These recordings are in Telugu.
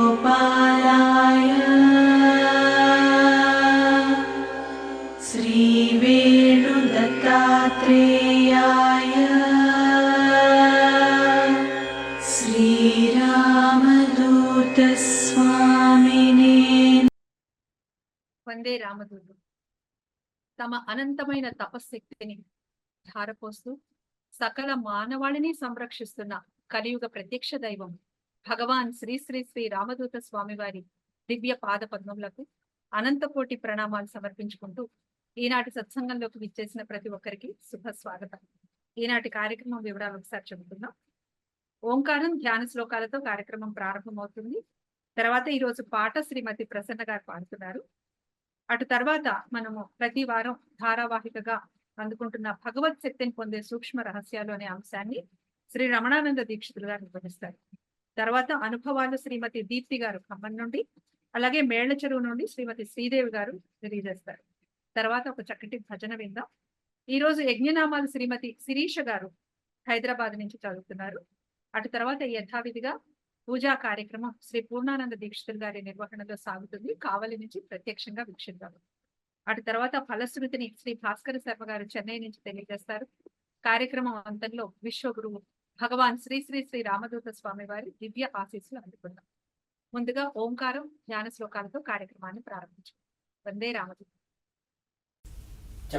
श्रीवेणुगोपालाय श्रीवेणुदत्तात्रेयाय श्रीरामदूतस्वामिने। వందే రామదూతులు తమ అనంతమైన తపశక్తిని ధారపోస్తూ సకల మానవాళిని సంరక్షిస్తున్న కలియుగ ప్రత్యక్ష దైవం భగవాన్ శ్రీ శ్రీ శ్రీ రామదూత స్వామివారి దివ్య పాద పద్మములకు అనంతకోటి ప్రణామాలు సమర్పించుకుంటూ ఈనాటి సత్సంగంలోకి విచ్చేసిన ప్రతి ఒక్కరికి శుభ స్వాగతం. ఈనాటి కార్యక్రమం వివరాలు ఒకసారి చెబుతున్నాం. ఓంకారం ధ్యాన శ్లోకాలతో కార్యక్రమం ప్రారంభమవుతుంది. తర్వాత ఈరోజు పాట శ్రీమతి ప్రసన్న గారు పాడుతున్నారు. అటు తర్వాత మనము ప్రతి వారం ధారావాహికగా అందుకుంటున్న భగవత్ శక్తిని పొందే సూక్ష్మ రహస్యాలు అనే అంశాన్ని శ్రీ రమణానంద దీక్షితులు గారు నిర్వహిస్తారు. తర్వాత అనుభవాలు శ్రీమతి దీప్తి గారు ఖమ్మం నుండి, అలాగే మేళ్ల చెరువు నుండి శ్రీమతి శ్రీదేవి గారు తెలియజేస్తారు. తర్వాత ఒక చక్కటి భజన విందాం. ఈ రోజు యజ్ఞనామాలు శ్రీమతి శిరీష గారు హైదరాబాద్ నుంచి చదువుతున్నారు. అటు తర్వాత యథావిధిగా పూజా కార్యక్రమం శ్రీ పూర్ణానంద దీక్షితులు గారి నిర్వహణలో సాగుతుంది. కావలి నుంచి ప్రత్యక్షంగా వీక్షిద్దాం. అటు తర్వాత ఫలశ్రుతిని శ్రీ భాస్కర శర్మ గారు చెన్నై నుంచి తెలియజేస్తారు. కార్యక్రమం అంతంలో విశ్వగురువు భగవాన్ శ్రీ శ్రీ శ్రీ రామదూత స్వామి వారి దివ్య ఆశీస్సులు అందుకుందాం. ముందుగా ఓంకారం ధ్యాన శ్లోకాలతో కార్యక్రమాన్ని ప్రారంభించాం. వందే రామదూతం.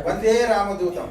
వందే రామదూతం.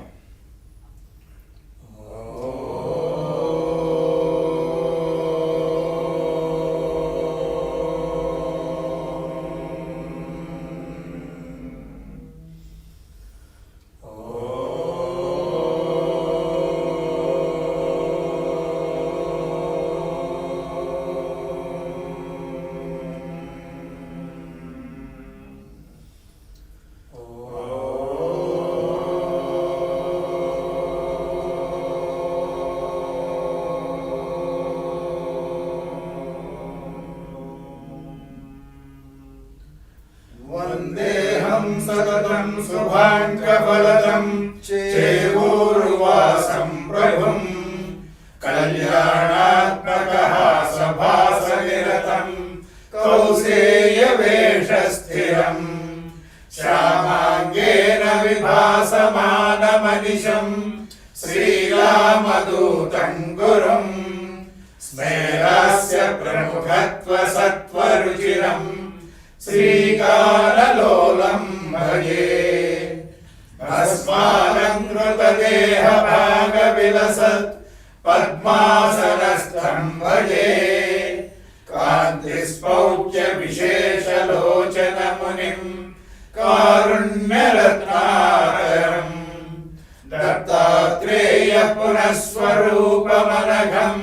వందేహం సతతం శుభాంకఫలదం చేవూర్వాసం ప్రభుం కళ్యాణాత్మకః సభాసనిరతం కౌసేయవేషస్థిరం శ్యామాంగేన విభాసమానమనిశం శ్రీరామదూతం గురుం స్మేరాస్య ప్రముఖత్వ సత్వరుచిరం శ్రీకారలోలం భజే భస్మాలంకృతదేహ భాగవిలసత్ పద్మాసనస్థం భజే కాంతిస్పౌచ్య విశేషలోచన మునిం కారుణ్యరత్నాకరం దత్తాత్రేయ పునఃస్వరూపమనఘం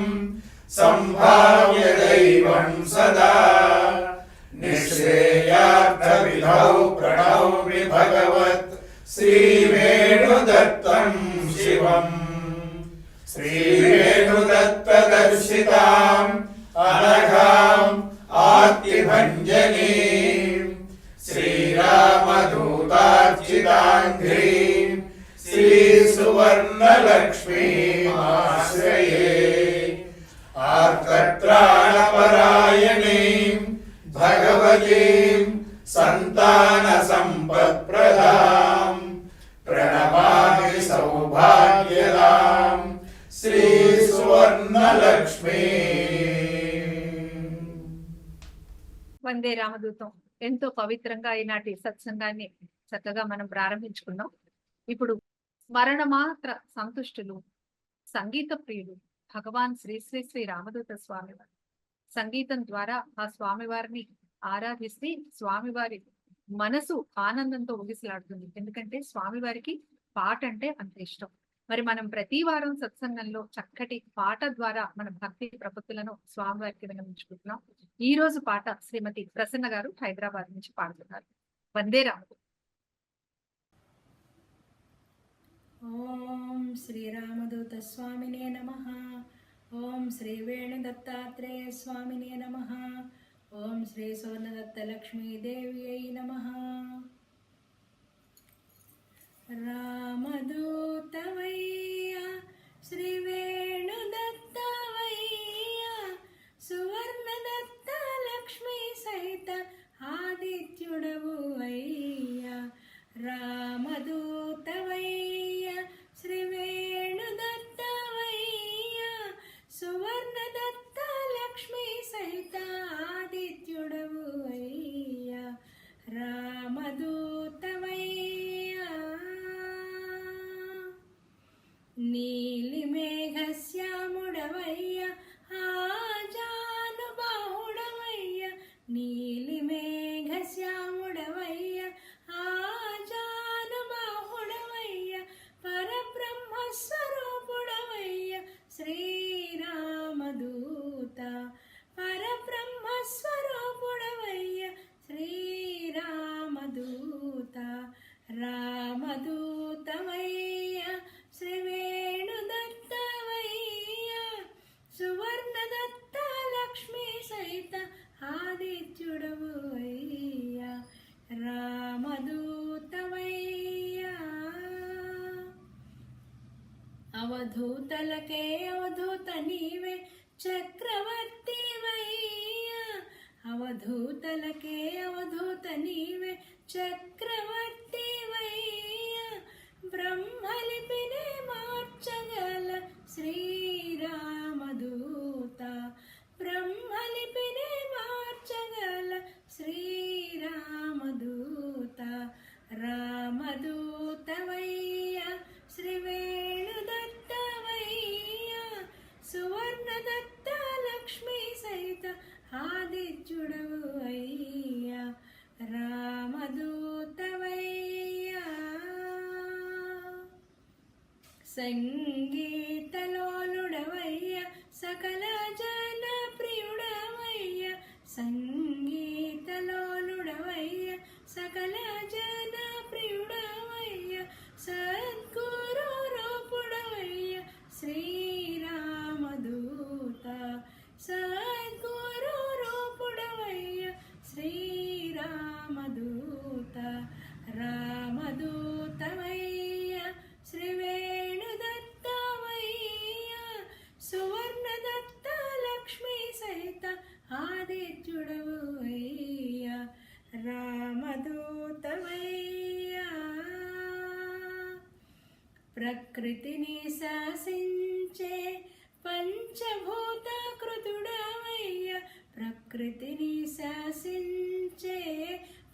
సంభావ్య దైవం సదా నిశ్రేయార్థవిధౌ ప్రణౌమి భగవత్ శ్రీవేణుదత్తం శివం శ్రీవేణుదత్తదర్శితాం అనఘాం ఆర్తిభంజనీం శ్రీరామదూతార్చితాంఘ్రీం శ్రీసువర్ణలక్ష్మీమాశ్రయే ఆర్తత్రాణపరాయణీం భగవతీం సంతాన సంపత్ప్రదాం ప్రణమామి సౌభాగ్యదాం శ్రీ సువర్ణలక్ష్మీ. వందే రామదూతం. ఎంతో పవిత్రంగా ఈనాటి సత్సంగాన్ని చక్కగా మనం ప్రారంభించుకున్నాం. ఇప్పుడు స్మరణమాత్ర సంతుష్టులు సంగీత ప్రియులు భగవాన్ శ్రీ శ్రీ శ్రీ రామదూత స్వామివారు సంగీతం ద్వారా ఆ స్వామివారిని ఆరాధిస్తే స్వామివారి మనసు ఆనందంతో ఊగిసలాడుతుంది. ఎందుకంటే స్వామివారికి పాట అంటే అంత ఇష్టం. మరి మనం ప్రతి వారం సత్సంగంలో చక్కటి పాట ద్వారా మన భక్తి ప్రపత్తులను స్వామివారికి వినమించుకుంటున్నాం. ఈ రోజు పాట శ్రీమతి ప్రసన్న గారు హైదరాబాద్ నుంచి పాడుతున్నారు. వందే రాముడు. ఓం శ్రీరామదూత స్వామినే నమః. ఓం శ్రీ వేణుదత్తాత్రేయ స్వామినే నమః. ఓం శ్రీ సువర్ణదత్త లక్ష్మీదేవ్యై నమః. రామదూతమయ్యా నీలిమేఘశ్యాముడవయ్య ఆజానుబాహుడవయ్య నీలిమేఘశ్యాముడవయ్య ఆజానుబాహుడవయ్య పరబ్రహ్మస్వరూపుడవయ్య శ్రీరామదూత పరబ్రహ్మస్వరూపుడవయ్య శ్రీరామదూత రామదూతమయ్య శ్రీవేణుదత్తమయ్య సువర్ణదత్త లక్ష్మీ సహిత ఆదిత్యుడవు అయ్యా రామదూతమయ్య అవధూతలకే అవధూత నీవే చక్రవర్తివయ్యా అవధూతలకే అవధూత నీవే చక్రవర్తివయ్యా బ్రహ్మలిపినే మార్చగల శ్రీరామదూత బ్రహ్మలిపినే మార్చగల శ్రీరామదూత రామదూతవయ్య శ్రీవేణుదత్తవయ్య సువర్ణదత్త లక్ష్మీ సహిత ఆదిత్యుడవు అయ్యా రామదూతవయ్య సంగీతలోలుడవయ్య సకల జన ప్రియుడవయ్య సంగీతలోలుడవయ్య సకల జన ప్రియుడవయ్య సద్గురు రూపుడవయ్య శ్రీరామదూత సద్గురు రూపుడవయ్య శ్రీరామదూత రామదూతవయ్య శ్రీవేణుదత్తవయ్య సువర్ణదత్త లక్ష్మీ సహిత ఆదిత్యుడవు అయ్య రామదూతవయ్య ప్రకృతిని శాసించే పంచభూత కృతుడవయ్య ప్రకృతిని శాసించే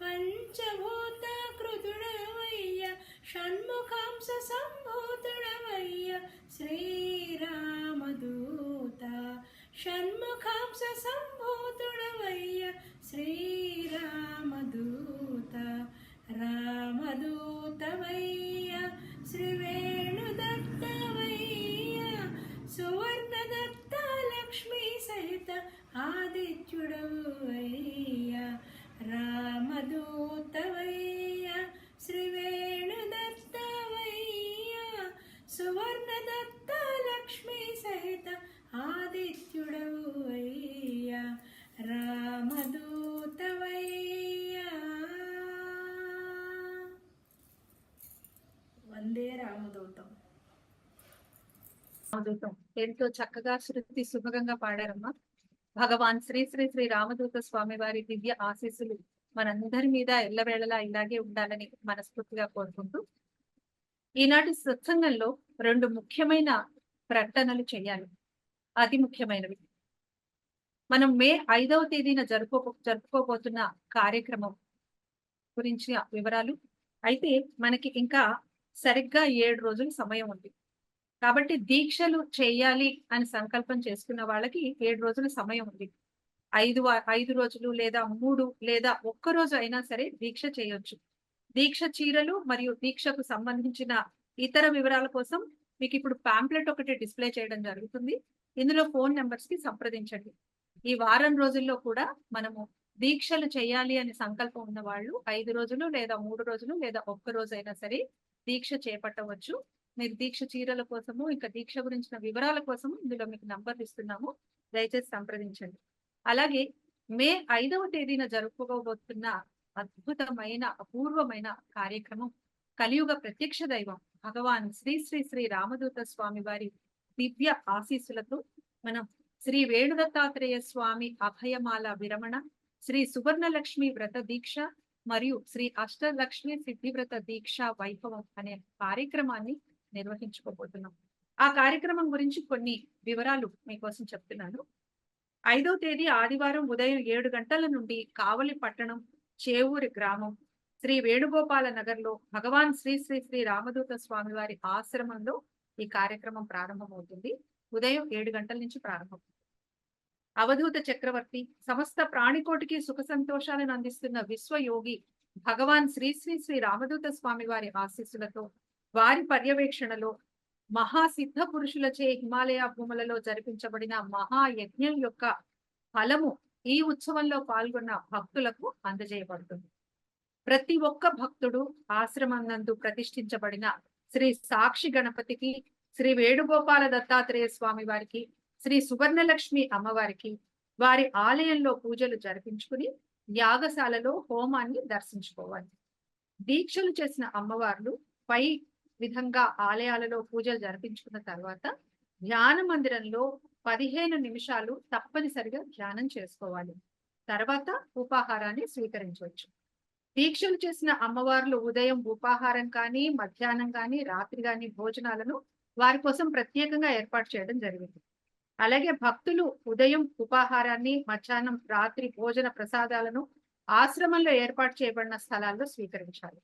పంచభూత కృతుడవయ్య షణ్ముఖాంశ సంభూతుడవయ్య శ్రీరామదూత షణ్ముఖాంశ సంభూతుడవయ్య శ్రీరామదూత రామదూతవయ్య శ్రీవేణుదత్తవయ్య సువర్ణదత్త లక్ష్మీ సహిత ఆదిత్యుడవు అయ్య రామదూతవయ్య శ్రీవేణుదత్తవయ్య సువర్ణదత్త లక్ష్మీ సహిత ఆదిత్యుడవు అయ్య రామదూతవయ్య వందే రామదూతం రామదూతం ఎంతో చక్కగా శృతి సుభగంగా పాడారమ్మా. భగవాన్ శ్రీ శ్రీ శ్రీ రామదూత స్వామి వారి దివ్య ఆశీస్సులు మనందరి మీద ఎల్లవేళలా ఇలాగే ఉండాలని మనస్ఫూర్తిగా కోరుకుంటూ ఈనాటి సత్సంగంలో 2 ముఖ్యమైన ప్రకటనలు చేయాలి. అతి ముఖ్యమైనవి. మనం మే 5వ తేదీన జరుపుకోబోతున్న కార్యక్రమం గురించి వివరాలు. అయితే మనకి ఇంకా సరిగ్గా 7 రోజులు సమయం ఉంది. కాబట్టి దీక్షలు చేయాలి అని సంకల్పం చేసుకున్న వాళ్ళకి 7 రోజుల సమయం ఉంది. 5 రోజులు లేదా 3 లేదా 1 రోజు అయినా సరే దీక్ష చేయొచ్చు. దీక్ష చీరలు మరియు దీక్షకు సంబంధించిన ఇతర వివరాల కోసం మీకు ఇప్పుడు పాంప్లెట్ ఒకటి డిస్ప్లే చేయడం జరుగుతుంది. ఇందులో ఫోన్ నెంబర్స్ కి సంప్రదించండి. ఈ వారం రోజుల్లో కూడా మనము దీక్షలు చేయాలి అని సంకల్పం ఉన్న వాళ్ళు 5 రోజులు లేదా 3 రోజులు లేదా 1 రోజు అయినా సరే దీక్ష చేపట్టవచ్చు. మీరు దీక్ష చీరల కోసము ఇంకా దీక్ష గురించిన వివరాల కోసము ఇందులో మీకు నంబర్లు ఇస్తున్నాము. దయచేసి సంప్రదించండి. అలాగే మే 5వ తేదీన జరుపుకోబోతున్న అద్భుతమైన అపూర్వమైన కార్యక్రమం కలియుగ ప్రత్యక్ష దైవం భగవాన్ శ్రీ శ్రీ శ్రీ రామదూత స్వామి వారి దివ్య ఆశీస్సులతో మనం శ్రీ వేణుదత్తాత్రేయ స్వామి అభయమాల విరమణ, శ్రీ సువర్ణలక్ష్మి వ్రత దీక్ష మరియు శ్రీ అష్టలక్ష్మి సిద్ధి వ్రత దీక్ష వైభవం అనే కార్యక్రమాన్ని నిర్వహించుకోబోతున్నాం. ఆ కార్యక్రమం గురించి కొన్ని వివరాలు మీకోసం చెప్తున్నాను. 5వ తేదీ ఆదివారం ఉదయం 7 గంటల నుండి కావలి పట్టణం చేవూరి గ్రామం శ్రీ వేణుగోపాల నగర్ లో భగవాన్ శ్రీ శ్రీ శ్రీ రామదూత స్వామి వారి ఆశ్రమంలో ఈ కార్యక్రమం ప్రారంభమవుతుంది. ఉదయం 7 గంటల నుంచి ప్రారంభం. అవధూత చక్రవర్తి సమస్త ప్రాణికోటికి సుఖ సంతోషాలను అందిస్తున్న విశ్వయోగి భగవాన్ శ్రీ శ్రీ శ్రీ రామదూత స్వామి వారి ఆశీస్సులతో వారి పర్యవేక్షణలో మహాసిద్ధ పురుషులచే హిమాలయ భూములలో జరిపించబడిన మహాయజ్ఞం యొక్క ఫలము ఈ ఉత్సవంలో పాల్గొన్న భక్తులకు అందజేయబడుతుంది. ప్రతి ఒక్క భక్తుడు ఆశ్రమం నందు ప్రతిష్ఠించబడిన శ్రీ సాక్షి గణపతికి, శ్రీ వేణుగోపాల దత్తాత్రేయ స్వామి వారికి, శ్రీ సువర్ణలక్ష్మి అమ్మవారికి వారి ఆలయంలో పూజలు జరిపించుకుని యాగశాలలో హోమాన్ని దర్శించుకోవాలి. దీక్షలు చేసిన అమ్మవార్లు పై విధంగా ఆలయాలలో పూజలు జరిపించుకున్న తర్వాత ధ్యాన మందిరంలో 15 నిమిషాలు తప్పనిసరిగా ధ్యానం చేసుకోవాలి. తర్వాత ఉపాహారాన్ని స్వీకరించవచ్చు. దీక్షలు చేసిన అమ్మవార్లు ఉదయం ఉపాహారం కానీ, మధ్యాహ్నం కానీ, రాత్రి కానీ భోజనాలను వారి కోసం ప్రత్యేకంగా ఏర్పాటు చేయడం జరిగింది. అలాగే భక్తులు ఉదయం ఉపాహారాన్ని, మధ్యాహ్నం, రాత్రి భోజన ప్రసాదాలను ఆశ్రమంలో ఏర్పాటు చేయబడిన స్థలాల్లో స్వీకరించాలి.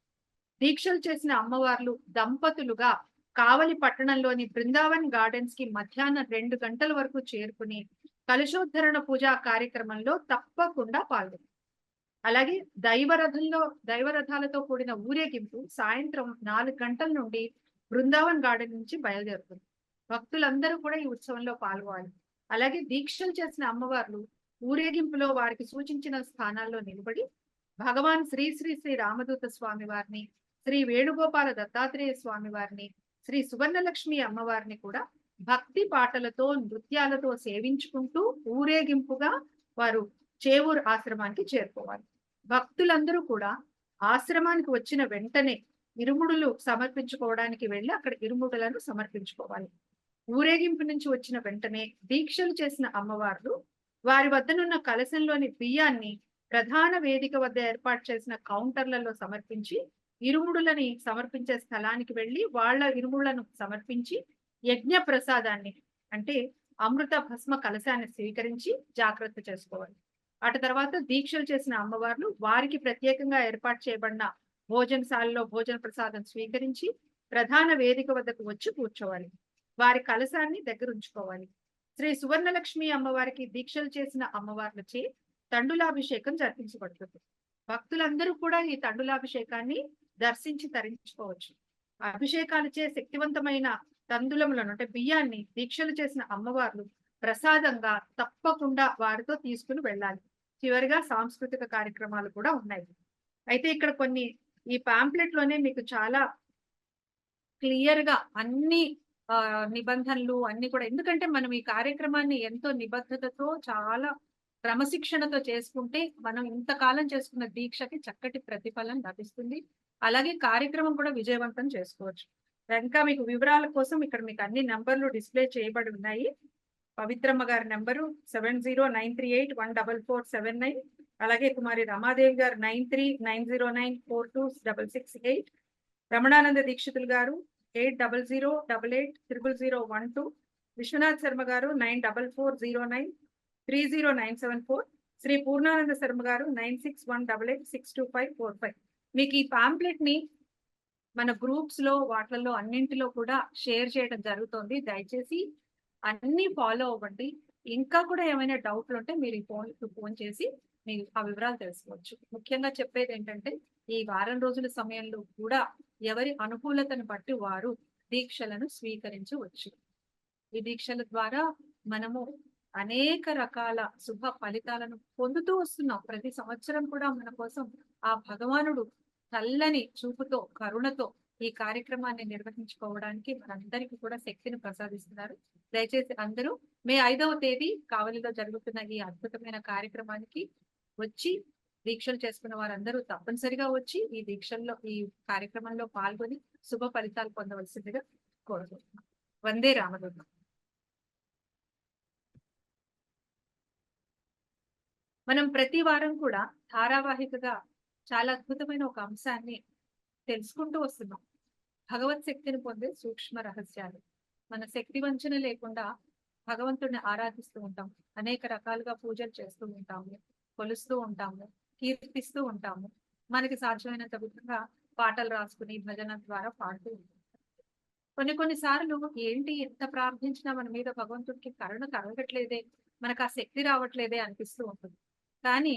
దీక్షలు చేసిన అమ్మవార్లు దంపతులుగా కావలి పట్టణంలోని బృందావన్ గార్డెన్స్ కి మధ్యాహ్నం 2 గంటల వరకు చేరుకుని కలశోద్ధరణ పూజా కార్యక్రమంలో తప్పకుండా పాల్గొన్నారు. అలాగే దైవరథాలతో కూడిన ఊరేగింపు సాయంత్రం 4 గంటల నుండి బృందావన్ గార్డెన్ నుంచి బయలుదేరుతుంది. భక్తులందరూ కూడా ఈ ఉత్సవంలో పాల్గొనాలి. అలాగే దీక్షలు చేసిన అమ్మవార్లు ఊరేగింపులో వారికి సూచించిన స్థానాల్లో నిలబడి భగవాన్ శ్రీ శ్రీ శ్రీ రామదూత స్వామి వారిని, శ్రీ వేణుగోపాల దత్తాత్రేయ స్వామి వారిని, శ్రీ సువర్ణలక్ష్మి అమ్మవారిని కూడా భక్తి పాటలతో, నృత్యాలతో సేవించుకుంటూ ఊరేగింపుగా వారు చేవూరు ఆశ్రమానికి చేరుకోవాలి. భక్తులందరూ కూడా ఆశ్రమానికి వచ్చిన వెంటనే ఇరుముడులు సమర్పించుకోవడానికి వెళ్ళి అక్కడ ఇరుముడులను సమర్పించుకోవాలి. ఊరేగింపు నుంచి వచ్చిన వెంటనే దీక్షలు చేసిన అమ్మవార్లు వారి వద్దనున్న కలశంలోని బియ్యాన్ని ప్రధాన వేదిక వద్ద ఏర్పాటు చేసిన కౌంటర్లలో సమర్పించి ఇరుముడులని సమర్పించే స్థలానికి వెళ్ళి వాళ్ళ ఇరుముడులను సమర్పించి యజ్ఞ ప్రసాదాన్ని అంటే అమృత భస్మ కలశాన్ని స్వీకరించి జాగ్రత్త చేసుకోవాలి. అటు తర్వాత దీక్షలు చేసిన అమ్మవార్లు వారికి ప్రత్యేకంగా ఏర్పాటు చేయబడిన భోజనశాలలో భోజన ప్రసాదం స్వీకరించి ప్రధాన వేదిక వద్దకు వచ్చి కూర్చోవాలి. వారి కలశాన్ని దగ్గర ఉంచుకోవాలి. శ్రీ సువర్ణలక్ష్మి అమ్మవారికి దీక్షలు చేసిన అమ్మవార్లచే తండులాభిషేకం జరిపించబడుతుంది. భక్తులందరూ కూడా ఈ తండులాభిషేకాన్ని దర్శించి తరించుకోవచ్చు. అభిషేకాలచే శక్తివంతమైన తందులములను అంటే బియ్యాన్ని దీక్షలు చేసిన అమ్మవార్లు ప్రసాదంగా తప్పకుండా వారితో తీసుకుని వెళ్ళాలి. చివరిగా సాంస్కృతిక కార్యక్రమాలు కూడా ఉన్నాయి. అయితే ఇక్కడ కొన్ని ఈ పాంప్లెట్ లోనే మీకు చాలా క్లియర్ గా అన్ని నిబంధనలు అన్ని కూడా, ఎందుకంటే మనం ఈ కార్యక్రమాన్ని ఎంతో నిబద్ధతతో చాలా క్రమశిక్షణతో చేసుకుంటే మనం ఇంతకాలం చేసుకున్న దీక్షకి చక్కటి ప్రతిఫలం లభిస్తుంది. అలాగే కార్యక్రమం కూడా విజయవంతం చేసుకోవచ్చు. ఇంకా మీకు వివరాల కోసం ఇక్కడ మీకు అన్ని నంబర్లు డిస్ప్లే చేయబడి ఉన్నాయి. పవిత్రమ్మ గారి నెంబరు 7093814479, అలాగే కుమారి రమాదేవి గారు 9390942668, రమణానంద దీక్షితులు గారు 8008880012, విశ్వనాథ్ శర్మ గారు 9440930974, శ్రీ పూర్ణానంద శర్మ గారు 9618862545. మీకు ఈ పాంప్లెట్ ని మన గ్రూప్స్ లో వాటిల్లో అన్నింటిలో కూడా షేర్ చేయడం జరుగుతుంది. దయచేసి అన్ని ఫాలో అవ్వండి. ఇంకా కూడా ఏమైనా డౌట్లు ఉంటే మీరు ఈ ఫోన్ చేసి మీరు ఆ వివరాలు తెలుసుకోవచ్చు. ముఖ్యంగా చెప్పేది ఏంటంటే ఈ వారం రోజుల సమయంలో కూడా ఎవరి అనుకూలతను బట్టి వారు దీక్షలను స్వీకరించవచ్చు. ఈ దీక్షల ద్వారా మనము అనేక రకాల శుభ ఫలితాలను పొందుతూ వస్తున్నాం. ప్రతి సంవత్సరం కూడా మన కోసం ఆ భగవానుడు చల్లని చూపుతో, కరుణతో ఈ కార్యక్రమాన్ని నిర్వహించుకోవడానికి మనందరికీ కూడా శక్తిని ప్రసాదిస్తున్నారు. దయచేసి అందరూ మే 5వ తేదీ కావలిలో జరుగుతున్న ఈ అద్భుతమైన కార్యక్రమానికి వచ్చి దీక్షలు చేసుకున్న వారందరూ తప్పనిసరిగా వచ్చి ఈ దీక్షల్లో ఈ కార్యక్రమంలో పాల్గొని శుభ ఫలితాలు పొందవలసిందిగా కోరుకుంటున్నాం. వందే రామదూత. మనం ప్రతి వారం కూడా ధారావాహికగా చాలా అద్భుతమైన ఒక అంశాన్ని తెలుసుకుంటూ వస్తున్నాం. భగవత్ శక్తిని పొందే సూక్ష్మ రహస్యాలు. మన శక్తి వంచన లేకుండా భగవంతుడిని ఆరాధిస్తూ ఉంటాం. అనేక రకాలుగా పూజలు చేస్తూ ఉంటాము, కొలుస్తూ ఉంటాము. కీర్తిస్తూ ఉంటాము. మనకి సాధ్యమైనంత విధంగా పాటలు రాసుకుని భజన ద్వారా పాడుతూ ఉంటాం. కొన్నిసార్లు ఏంటి ఎంత ప్రార్థించినా మన మీద భగవంతుడికి కరుణ కలగట్లేదే, మనకు ఆ శక్తి రావట్లేదే అనిపిస్తూ ఉంటుంది. కానీ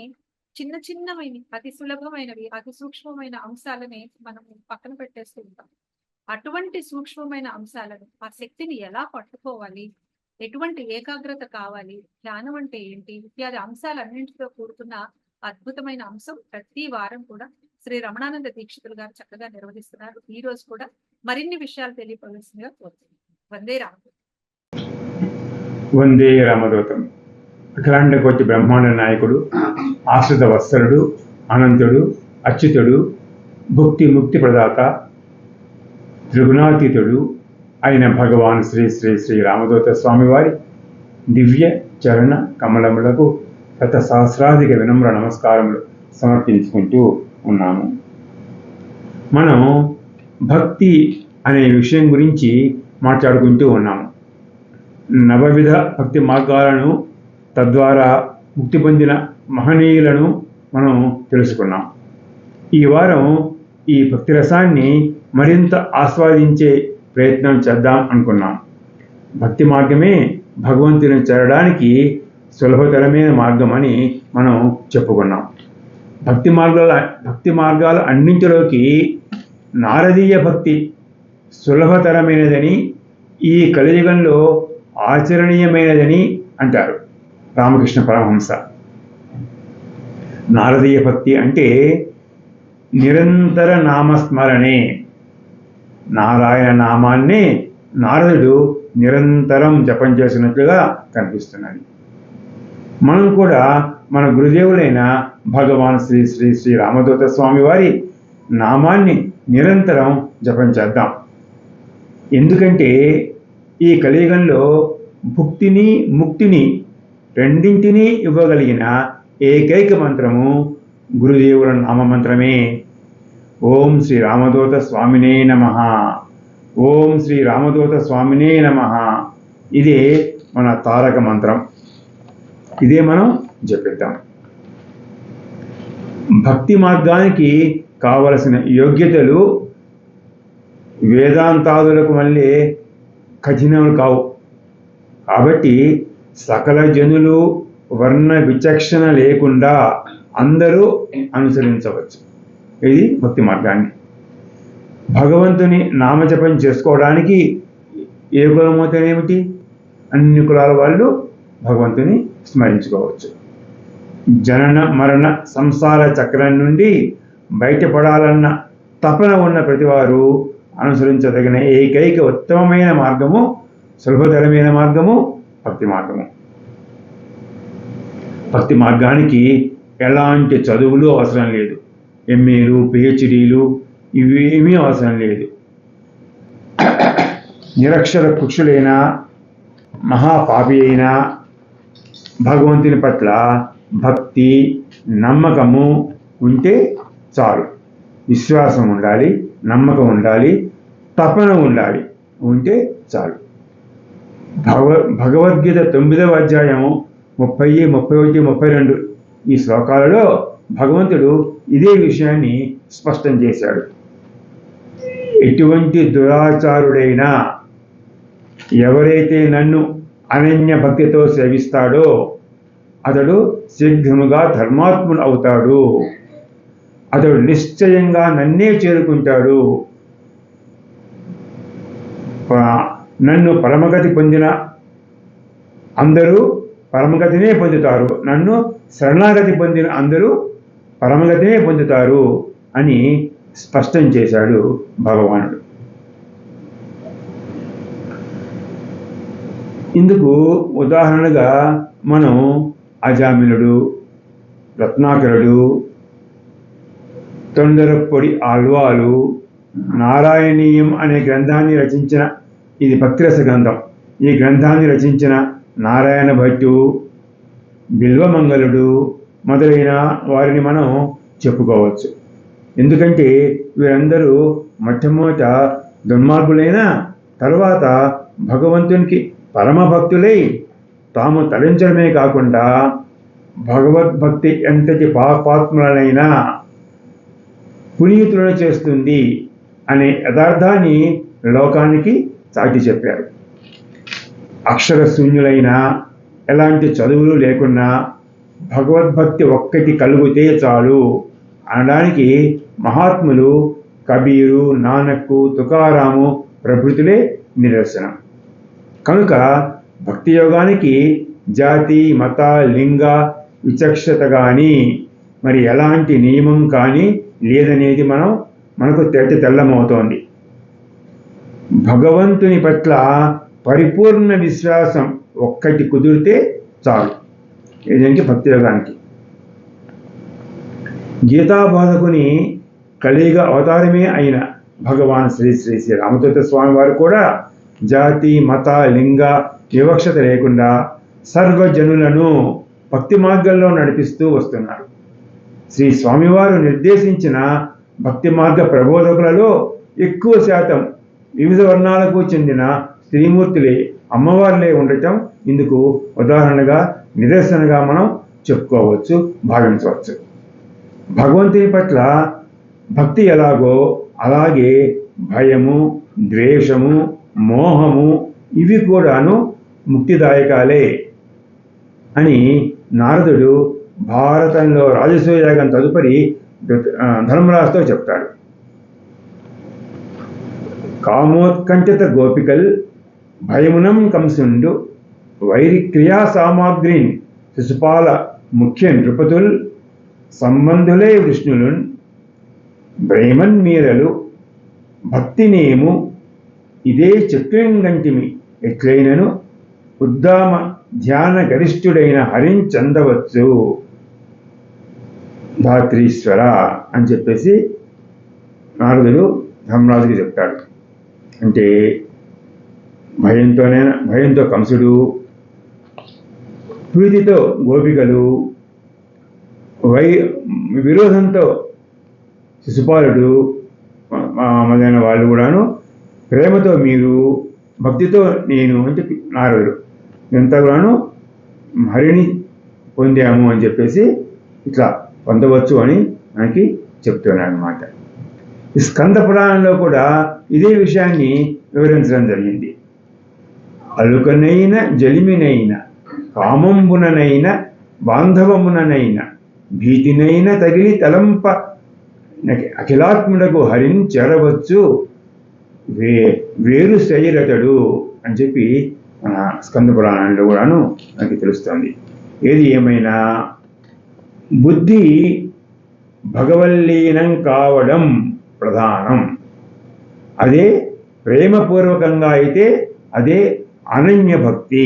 చిన్నమైనవి, అతి సులభమైనవి, అతి సూక్ష్మమైన అంశాలని మనం పక్కన పెట్టేస్తూ ఉంటాం. అటువంటి సూక్ష్మమైన అంశాలను, ఆ శక్తిని ఎలా పట్టుకోవాలి, ఎటువంటి ఏకాగ్రత కావాలి, ధ్యానం అంటే ఏంటి ఇత్యాది అంశాలన్నింటితో కూడుకున్న అద్భుతమైన అంశం ప్రతి వారం కూడా శ్రీ రమణానంద దీక్షితులు గారు చక్కగా నిర్వహిస్తున్నారు. ఈ రోజు కూడా మరిన్ని విషయాలు తెలియపడాల్సిందిగా కోరుతున్నాను. వందే రామదూతం. వందే రామదూతం. అఖిలాండ కోటి బ్రహ్మాండ నాయకుడు, ఆశ్రిత వత్సలుడు, అనంతుడు, అచ్యుతుడు, భుక్తి ముక్తి ప్రదాత, త్రిగుణాతీతుడు అయిన భగవాన్ శ్రీ శ్రీ శ్రీ రామదూత స్వామివారి దివ్య చరణ కమలములకు గత సహస్రాధిక వినమ్ర నమస్కారములు సమర్పించుకుంటూ ఉన్నాము. మనం భక్తి అనే విషయం గురించి మాట్లాడుకుంటూ ఉన్నాము. నవవిధ భక్తి మార్గాలను, తద్వారా ముక్తి పొందిన మహనీయులను మనం తెలుసుకున్నాం. ఈ వారం ఈ భక్తి రసాన్ని మరింత ఆస్వాదించే ప్రయత్నం చేద్దాం అనుకున్నాం. భక్తి మార్గమే భగవంతుని చేరడానికి సులభతరమైన మార్గం అని మనం చెప్పుకున్నాం. భక్తి మార్గాల అన్నింటిలోకి నారదీయ భక్తి సులభతరమైనదని, ఈ కలియుగంలో ఆచరణీయమైనదని అంటారు రామకృష్ణ పరమహంస. నారదీయ భక్తి అంటే నిరంతర నామస్మరణే. నారాయణ నామాన్నే నారదుడు నిరంతరం జపం చేసినట్లుగా కనిపిస్తున్నది. మనం కూడా మన గురుదేవులైన భగవాన్ శ్రీ శ్రీ శ్రీ రామదూత స్వామి వారి నామాన్ని నిరంతరం జపం చేద్దాం. ఎందుకంటే ఈ కలియుగంలో భుక్తిని ముక్తిని రెండింటినీ ఇవ్వగలిగిన ఏకైక మంత్రము గురుదేవుల నామమంత్రమే. ఓం శ్రీ రామదూత స్వామినే నమః, ఓం శ్రీ రామదూత స్వామినే నమః. ఇదే మన తారక మంత్రం. ఇదే మనం జపిద్దాం. భక్తి మార్గానికి కావలసిన యోగ్యతలు వేదాంతాదులకు మళ్ళీ కఠినములు కావు. కాబట్టి సకల జనులు వర్ణ విచక్షణ లేకుండా అందరూ అనుసరించవచ్చు ఇది భక్తి మార్గాన్ని. భగవంతుని నామజపం చేసుకోవడానికి ఏ కులమవుతానేమిటి, అన్ని కులాల వాళ్ళు భగవంతుని స్మరించుకోవచ్చు. జనన మరణ సంసార చక్రం నుండి బయటపడాలన్న తపన ఉన్న ప్రతివారు అనుసరించదగిన ఏకైక ఉత్తమమైన మార్గము, సులభతరమైన మార్గము భక్తి మార్గము. భక్తి మార్గానికి ఎలాంటి చదువులు అవసరం లేదు. ఎంఏలు, పిహెచ్డీలు ఇవేమీ అవసరం లేదు. నిరక్షర కుక్షులైన మహాపాపి అయినా భగవంతుని పట్ల భక్తి నమ్మకము ఉంటే చాలు. విశ్వాసం ఉండాలి, నమ్మకం ఉండాలి, తపన ఉండాలి, ఉంటే చాలు. భగవద్గీత 9వ అధ్యాయము 30, 31, 32 ఈ శ్లోకాలలో భగవంతుడు ఇదే విషయాన్ని స్పష్టం చేశాడు. ఎటువంటి దురాచారుడైనా ఎవరైతే నన్ను అనన్య భక్తితో సేవిస్తాడో అతడు శీఘ్రముగా ధర్మాత్ముడు అవుతాడు. అతడు నిశ్చయంగా నన్నే చేరుకుంటాడు. నన్ను పరమగతి పొందిన అందరూ పరమగతినే పొందుతారు, నన్ను శరణాగతి పొందిన అందరూ పరమగతినే పొందుతారు అని స్పష్టం చేశాడు భగవానుడు. ఇందుకు ఉదాహరణగా మనం అజామినుడు, రత్నాకరుడు, తొండరపొడి ఆళ్వాలు, నారాయణీయం అనే గ్రంథాన్ని రచించిన, ఇది భక్తిరస గ్రంథం, ఈ గ్రంథాన్ని రచించిన నారాయణ భట్టు, బిల్వమంగళుడు మొదలైన వారిని మనం చెప్పుకోవచ్చు. ఎందుకంటే వీరందరూ మొట్టమొదట దుర్మార్గులైన తర్వాత భగవంతునికి పరమభక్తులై తాము తరించడమే కాకుండా భగవద్భక్తి ఎంతటి పాపాత్ములనైనా పునీతులను చేస్తుంది అనే యథార్థాన్ని లోకానికి చాటి చెప్పారు. అక్షర శూన్యులైన, ఎలాంటి చదువులు లేకున్నా భగవద్భక్తి ఒక్కటి కలిగితే చాలు అనడానికి మహాత్ములు కబీరు, నానక్, తుకారాము ప్రభృతులే నిదర్శనం. కనుక భక్తి యోగానికి జాతి, మత, లింగ విచక్షత కానీ మరి ఎలాంటి నియమం కానీ లేదనేది మనకు తెల్లమవుతోంది. భగవంతుని పట్ల పరిపూర్ణ విశ్వాసం ఒక్కటి కుదిరితే చాలు ఏదంటే భక్తి యోగానికి. గీతాబోధకుని కలియుగ అవతారమే అయిన భగవాన్ శ్రీ శ్రీ శ్రీ రామతీర్థ స్వామి వారు కూడా జాతి, మత, లింగ వివక్షత లేకుండా సర్వజనులను భక్తి మార్గంలో నడిపిస్తూ వస్తున్నారు. శ్రీ స్వామివారు నిర్దేశించిన భక్తి మార్గ ప్రబోధకులలో ఎక్కువ శాతం వివిధ వర్ణాలకు చెందిన స్త్రీమూర్తులే, అమ్మవార్లే ఉండటం ఇందుకు ఉదాహరణగా, నిదర్శనగా మనం చెప్పుకోవచ్చు, భావించవచ్చు. భగవంతుని పట్ల భక్తి ఎలాగో అలాగే భయము, ద్వేషము, మోహము ఇవి కూడాను ముక్తిదాయకాలే అని నారదుడు భారతంలో రాజసూయాగం తదుపరి ధర్మరాజుతో చెప్తాడు. కామోత్కంఠిత గోపికల్ భయమునం కంసుండు వైరి క్రియా సామాగ్రిన్ శిశుపాల ముఖ్య నృపతుల్ సంబంధులే విష్ణులున్ బ్రహ్మన్మీరలు భక్తినేము ఇదే చెప్పింగంటిమి ఎట్లయినను ఉద్దామ ధ్యాన గరిష్ఠుడైన హరించందవచ్చు ధాత్రీశ్వర అని చెప్పేసి నారదుడు ధర్మరాజుకి చెప్తాడు. అంటే భయంతో కంసుడు, ప్రీతితో గోపికలు, విరోధంతో శిశుపాలుడు మొదలైన వాళ్ళు కూడాను, ప్రేమతో మీరు, భక్తితో నేను అని చెప్పి నారదుడు ఎంత కూడాను హరిని పొందాము అని చెప్పేసి ఇట్లా పొందవచ్చు అని మనకి చెప్తున్నాడు అన్నమాట. ఈ స్కంద పురాణంలో కూడా ఇదే విషయాన్ని వివరించడం జరిగింది. అలుకనైన జలిమినైన కామంబుననైన బాంధవముననైన భీతినైన తగిలి తలంప అఖిలాత్ముడకు హరిని చేరవచ్చు వేరు శరీరతడు అని చెప్పి మన స్కంద పురాణంలో కూడాను మనకి తెలుస్తుంది. ఏది ఏమైనా బుద్ధి భగవల్లీనం కావడం ప్రధానం. అదే ప్రేమపూర్వకంగా అయితే అదే అనన్య భక్తి.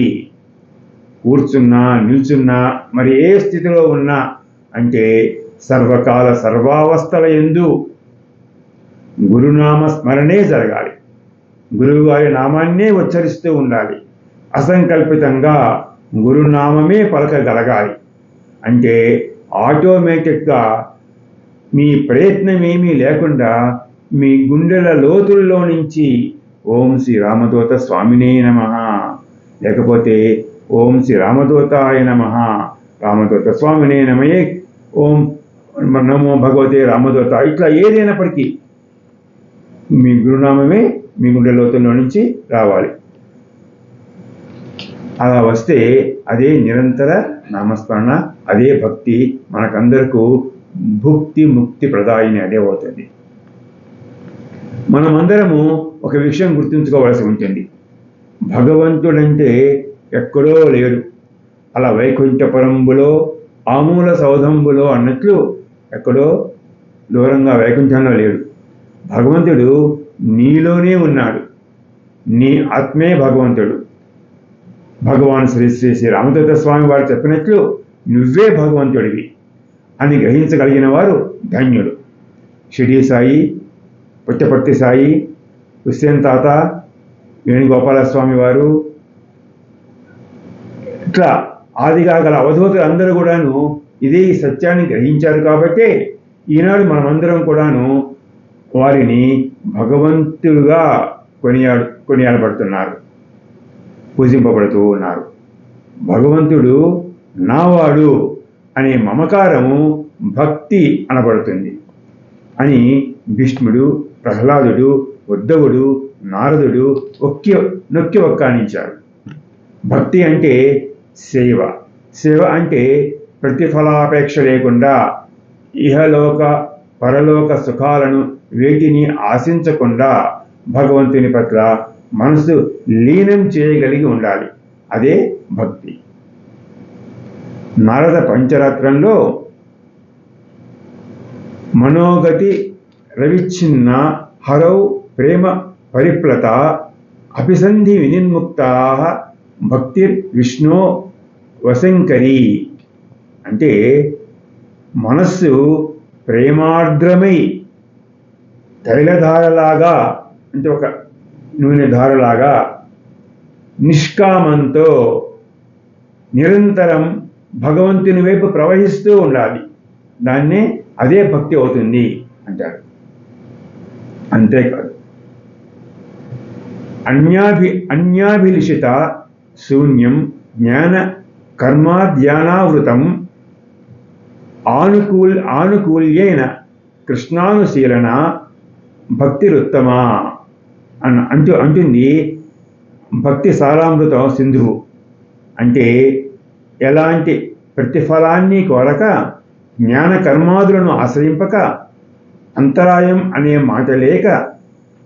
కూర్చున్నా, నిల్చున్నా, మరి ఏ స్థితిలో ఉన్నా అంటే సర్వకాల సర్వావస్థల యందు గురునామ స్మరణే జరగాలి. గురువు గారి నామాన్నే ఉచ్చరిస్తూ ఉండాలి. అసంకల్పితంగా గురునామమే పలకగలగాలి. అంటే ఆటోమేటిక్గా మీ ప్రయత్నమేమీ లేకుండా మీ గుండెల లోతుల్లో నుంచి ఓం శ్రీ రామదూత స్వామినే నమః, లేకపోతే ఓం శ్రీ రామదూతాయ నమః, రామదూత స్వామినే నమయే, ఓం నమో భగవతే రామదూత, ఇట్లా ఏదైనప్పటికీ మీ గురునామమే మీ గుండె లోతుల్లో నుంచి రావాలి. అలా వస్తే అదే నిరంతర నామస్మరణ, అదే భక్తి, మనకందరకు భుక్తి ముక్తి ప్రదాయిని అదే అవుతుంది. మనమందరము ఒక విషయం గుర్తుంచుకోవాల్సి ఉంటుంది. భగవంతుడంటే ఎక్కడో లేడు, అలా వైకుంఠపురంబులో ఆమూల సౌధంబులో అన్నట్లు ఎక్కడో దూరంగా వైకుంఠంలో లేడు. భగవంతుడు నీలోనే ఉన్నాడు. నీ ఆత్మే భగవంతుడు. భగవాన్ శ్రీ శ్రీ శ్రీ రామదూత స్వామి వారు చెప్పినట్లు నువ్వే భగవంతుడివి అని గ్రహించగలిగిన వారు ధన్యుడు. షిరిడి సాయి, పుట్టపర్తి సాయి, హుస్సేన్ తాత, వేణుగోపాలస్వామి వారు, ఇట్లా ఆదిగా గల అవధూతులు అందరూ కూడాను ఇదే ఈ సత్యాన్ని గ్రహించారు కాబట్టే ఈనాడు మనమందరం కూడాను వారిని భగవంతుడుగా కొనియాడబడుతున్నారు, పూజింపబడుతూ ఉన్నారు. భగవంతుడు నావాడు అనే మమకారము భక్తి అనబడుతుంది అని భీష్ముడు, ప్రహ్లాదుడు, ఉద్ధవుడు, నారదుడు నొక్కి వక్కానించారు. భక్తి అంటే సేవ. సేవ అంటే ప్రతిఫలాపేక్ష లేకుండా ఇహలోక పరలోక సుఖాలను వేటిని ఆశించకుండా భగవంతుని పట్ల మనసు లీనం చేయగలిగి ఉండాలి. అదే భక్తి. నారద పంచరాత్రంలో మనోగతి రవిచ్ఛిన్న హరౌ ప్రేమ పరిప్లత అభిసంధి వినిర్ముక్తా భక్తిర్ విష్ణు వశంకరి అంటే మనస్సు ప్రేమార్ద్రమై తైలధారలాగా అంటే ఒక నూనె ధారలాగా నిష్కామంతో నిరంతరం భగవంతుని వైపు ప్రవహిస్తూ ఉండాలి. దాన్నే అదే భక్తి అవుతుంది అంటారు. అంతేకాదు, అన్యాభిలిషిత శూన్యం జ్ఞాన కర్మాధ్యానావృతం ఆనుకూల్యేన కృష్ణానుశీలన భక్తిరుత్తమా అంటుంది భక్తి సారామృతం సింధువు. అంటే ఎలాంటి ప్రతిఫలాన్ని కోరక జ్ఞాన కర్మాదులను ఆశ్రయింపక అంతరాయం అనే మాట లేక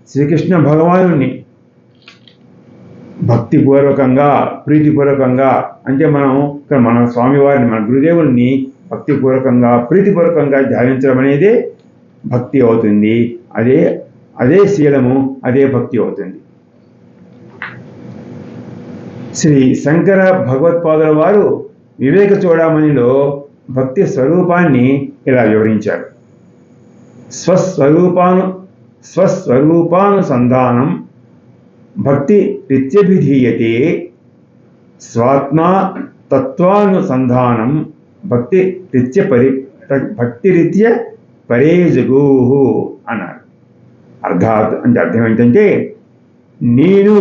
శ్రీకృష్ణ భగవానుని భక్తిపూర్వకంగా ప్రీతిపూర్వకంగా అంటే మన స్వామివారిని మన గురుదేవుల్ని భక్తిపూర్వకంగా ప్రీతిపూర్వకంగా ధ్యానించడం అనేదే భక్తి అవుతుంది. అదే శీలము, అదే భక్తి అవుతుంది. శ్రీ శంకర భగవత్పాదుల వారు వివేక చూడామణిలో భక్తి స్వరూపాన్ని ఇలా వివరించారు. స్వస్వరూపానుసంధానం భక్తి రిత్యభిధీయతే, స్వాత్మా తత్వానుసంధానం భక్తిరీత్య పరేజగూ అన్నారు. అర్థం ఏంటంటే నేను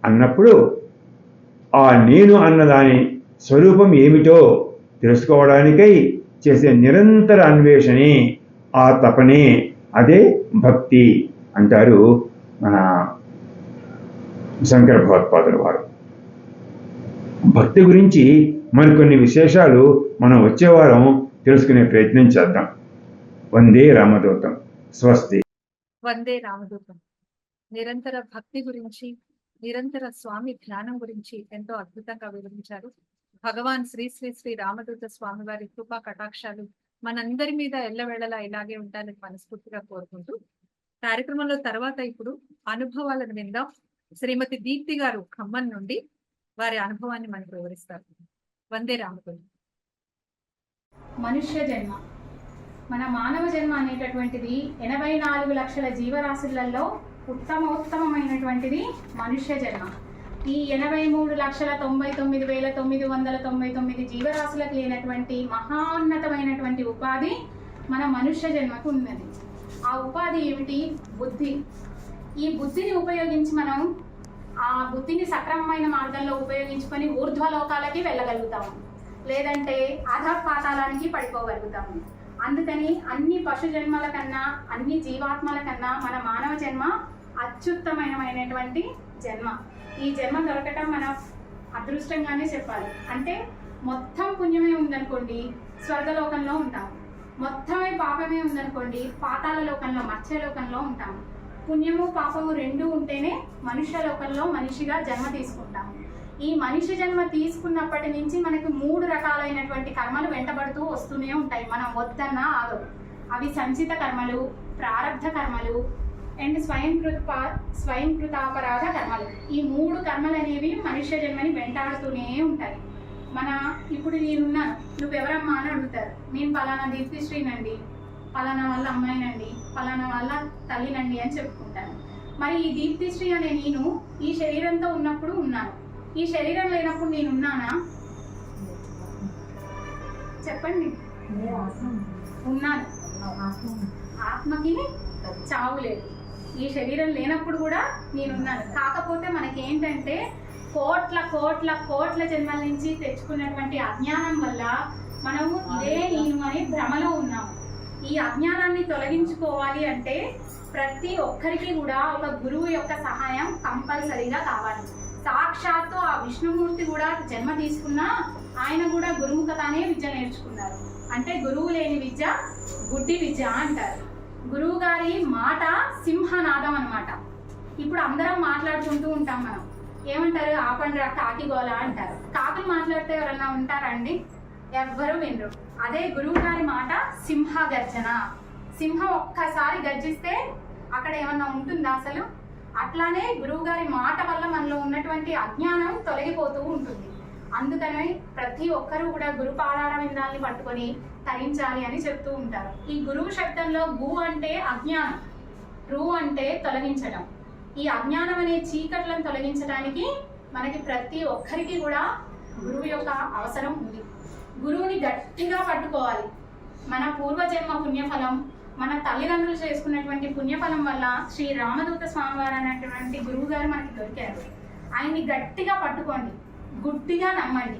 అన్నప్పుడు ఆ నేను అన్నదాని స్వరూపం ఏమిటో తెలుసుకోవడానికై చేసే నిరంతర అన్వేషణే, ఆ తపనే అదే భక్తి అంటారు మన శంకర భగవత్పాదుల వారు. భక్తి గురించి మరికొన్ని విశేషాలు మనం వచ్చే వారం తెలుసుకునే ప్రయత్నం చేద్దాం. వందే రామదూతం. స్వస్తి. వందే రామదూతం. నిరంతర భక్తి గురించి, నిరంతర స్వామి ధ్యానం గురించి ఎంతో అద్భుతంగా వివరించారు. భగవాన్ శ్రీ శ్రీ శ్రీ రామదూత స్వామి వారి కృపా కటాక్షాలు మనందరి మీద ఎల్లవేళలా ఇలాగే ఉండాలని మనస్ఫూర్తిగా కోరుకుంటూ కార్యక్రమంలో తర్వాత ఇప్పుడు అనుభవాలను విందాం. శ్రీమతి దీప్తి గారు ఖమ్మం నుండి వారి అనుభవాన్ని మనకు వివరిస్తారు. వందే రామదూతం. మనుష్య జన్మ, మన మానవ జన్మ అనేటటువంటిది 84 లక్షల జీవరాశులలో ఉత్తమమైనటువంటిది మనుష్య జన్మ. ఈ 83,99,999 జీవరాశులకు లేనటువంటి మహోన్నతమైనటువంటి ఉపాధి మన మనుష్య జన్మకు ఉన్నది. ఆ ఉపాధి ఏమిటి? బుద్ధి. ఈ బుద్ధిని ఉపయోగించి మనం ఆ బుద్ధిని సక్రమమైన మార్గంలో ఉపయోగించుకొని ఊర్ధ్వలోకాలకి వెళ్ళగలుగుతాము, లేదంటే అధపాతాళానికి పడిపోగలుగుతాము. అందుకని అన్ని పశు జన్మల కన్నా, అన్ని జీవాత్మల కన్నా మన మానవ జన్మ అత్యుత్తమమైనటువంటి జన్మ. ఈ జన్మ దొరకటం మన అదృష్టంగానే చెప్పాలి. అంటే మొత్తం పుణ్యమే ఉందనుకోండి స్వర్గలోకంలో ఉంటాము, మొత్తమే పాపమే ఉందనుకోండి పాతాళ లోకంలో, మత్స్యలోకంలో ఉంటాము. పుణ్యము పాపము రెండూ ఉంటేనే మనుష్య లోకంలో మనిషిగా జన్మ తీసుకుంటాము. ఈ మనిషి జన్మ తీసుకున్నప్పటి నుంచి మనకి 3 రకాలైనటువంటి కర్మలు వెంటబడుతూ వస్తూనే ఉంటాయి. మనం వద్దన్నా ఆగవు. అవి సంచిత కర్మలు, ప్రారబ్ధ కర్మలు అండ్ స్వయంకృతాపరాధ కర్మలు. ఈ 3 కర్మలు అనేవి మనుష్య జన్మని వెంటాడుతూనే ఉంటాయి. ఇప్పుడు నేనున్నాను, నువ్వెవరమ్మా అని అడుగుతారు. నేను పలానా దీప్తిశ్రీనండి, పలానా వాళ్ళ అమ్మాయినండి, పలానా వాళ్ళ తల్లినండి అని చెప్పుకుంటాను. మరి ఈ దీప్తిశ్రీ అనే నేను ఈ శరీరంతో ఉన్నప్పుడు ఉన్నాను, ఈ శరీరం లేనప్పుడు నేను ఉన్నానా? చెప్పండి. ఉన్నాను. ఆత్మకి చావు లేదు. ఈ శరీరం లేనప్పుడు కూడా నేనున్నాను. కాకపోతే మనకేంటంటే కోట్ల జన్మల నుంచి తెచ్చుకున్నటువంటి అజ్ఞానం వల్ల మనము ఇదే నేను అనే భ్రమలో ఉన్నాము. ఈ అజ్ఞానాన్ని తొలగించుకోవాలి అంటే ప్రతి ఒక్కరికి కూడా ఒక గురువు యొక్క సహాయం కంపల్సరీగా కావాలి. సాక్షాత్తు ఆ విష్ణుమూర్తి కూడా జన్మ తీసుకున్నా ఆయన కూడా గురుముఖతానే విద్య నేర్చుకున్నారు. అంటే గురువు లేని విద్య గుడ్డి విద్య అంటారు. గురువు గారి మాట సింహనాదం అన్నమాట. ఇప్పుడు అందరం మాట్లాడుకుంటూ ఉంటాం, మనం ఏమంటారు, ఆపండ్రా కాకి గోల అంటారు. కాకులు మాట్లాడితే ఎవరన్నా ఉంటారండి? ఎవ్వరూ వినరు. అదే గురువు గారి మాట సింహ గర్జన. సింహం ఒక్కసారి గర్జిస్తే అక్కడ ఏమన్నా ఉంటుందా అసలు? అట్లానే గురువు గారి మాట వల్ల మనలో ఉన్నటువంటి అజ్ఞానం తొలగిపోతూ ఉంటుంది. అందుకని ప్రతి ఒక్కరూ కూడా గురు పాదాల విందాల్ని పట్టుకొని తరించాలి అని చెప్తూ ఉంటారు. ఈ గురువు శబ్దంలో గు అంటే అజ్ఞానం, రు అంటే తొలగించడం. ఈ అజ్ఞానం అనే చీకట్లను తొలగించడానికి మనకి ప్రతి ఒక్కరికి కూడా గురువు యొక్క అవసరం ఉంది. గురువుని గట్టిగా పట్టుకోవాలి. మన పూర్వజన్మ పుణ్యఫలం, మన తల్లిదండ్రులు చేసుకున్నటువంటి పుణ్యఫలం వల్ల శ్రీ రామదూత స్వామివారు అనేటువంటి గురువు గారు మనకి దొరికారు. ఆయన్ని గట్టిగా పట్టుకోండి, గుడ్డిగా నమ్మండి.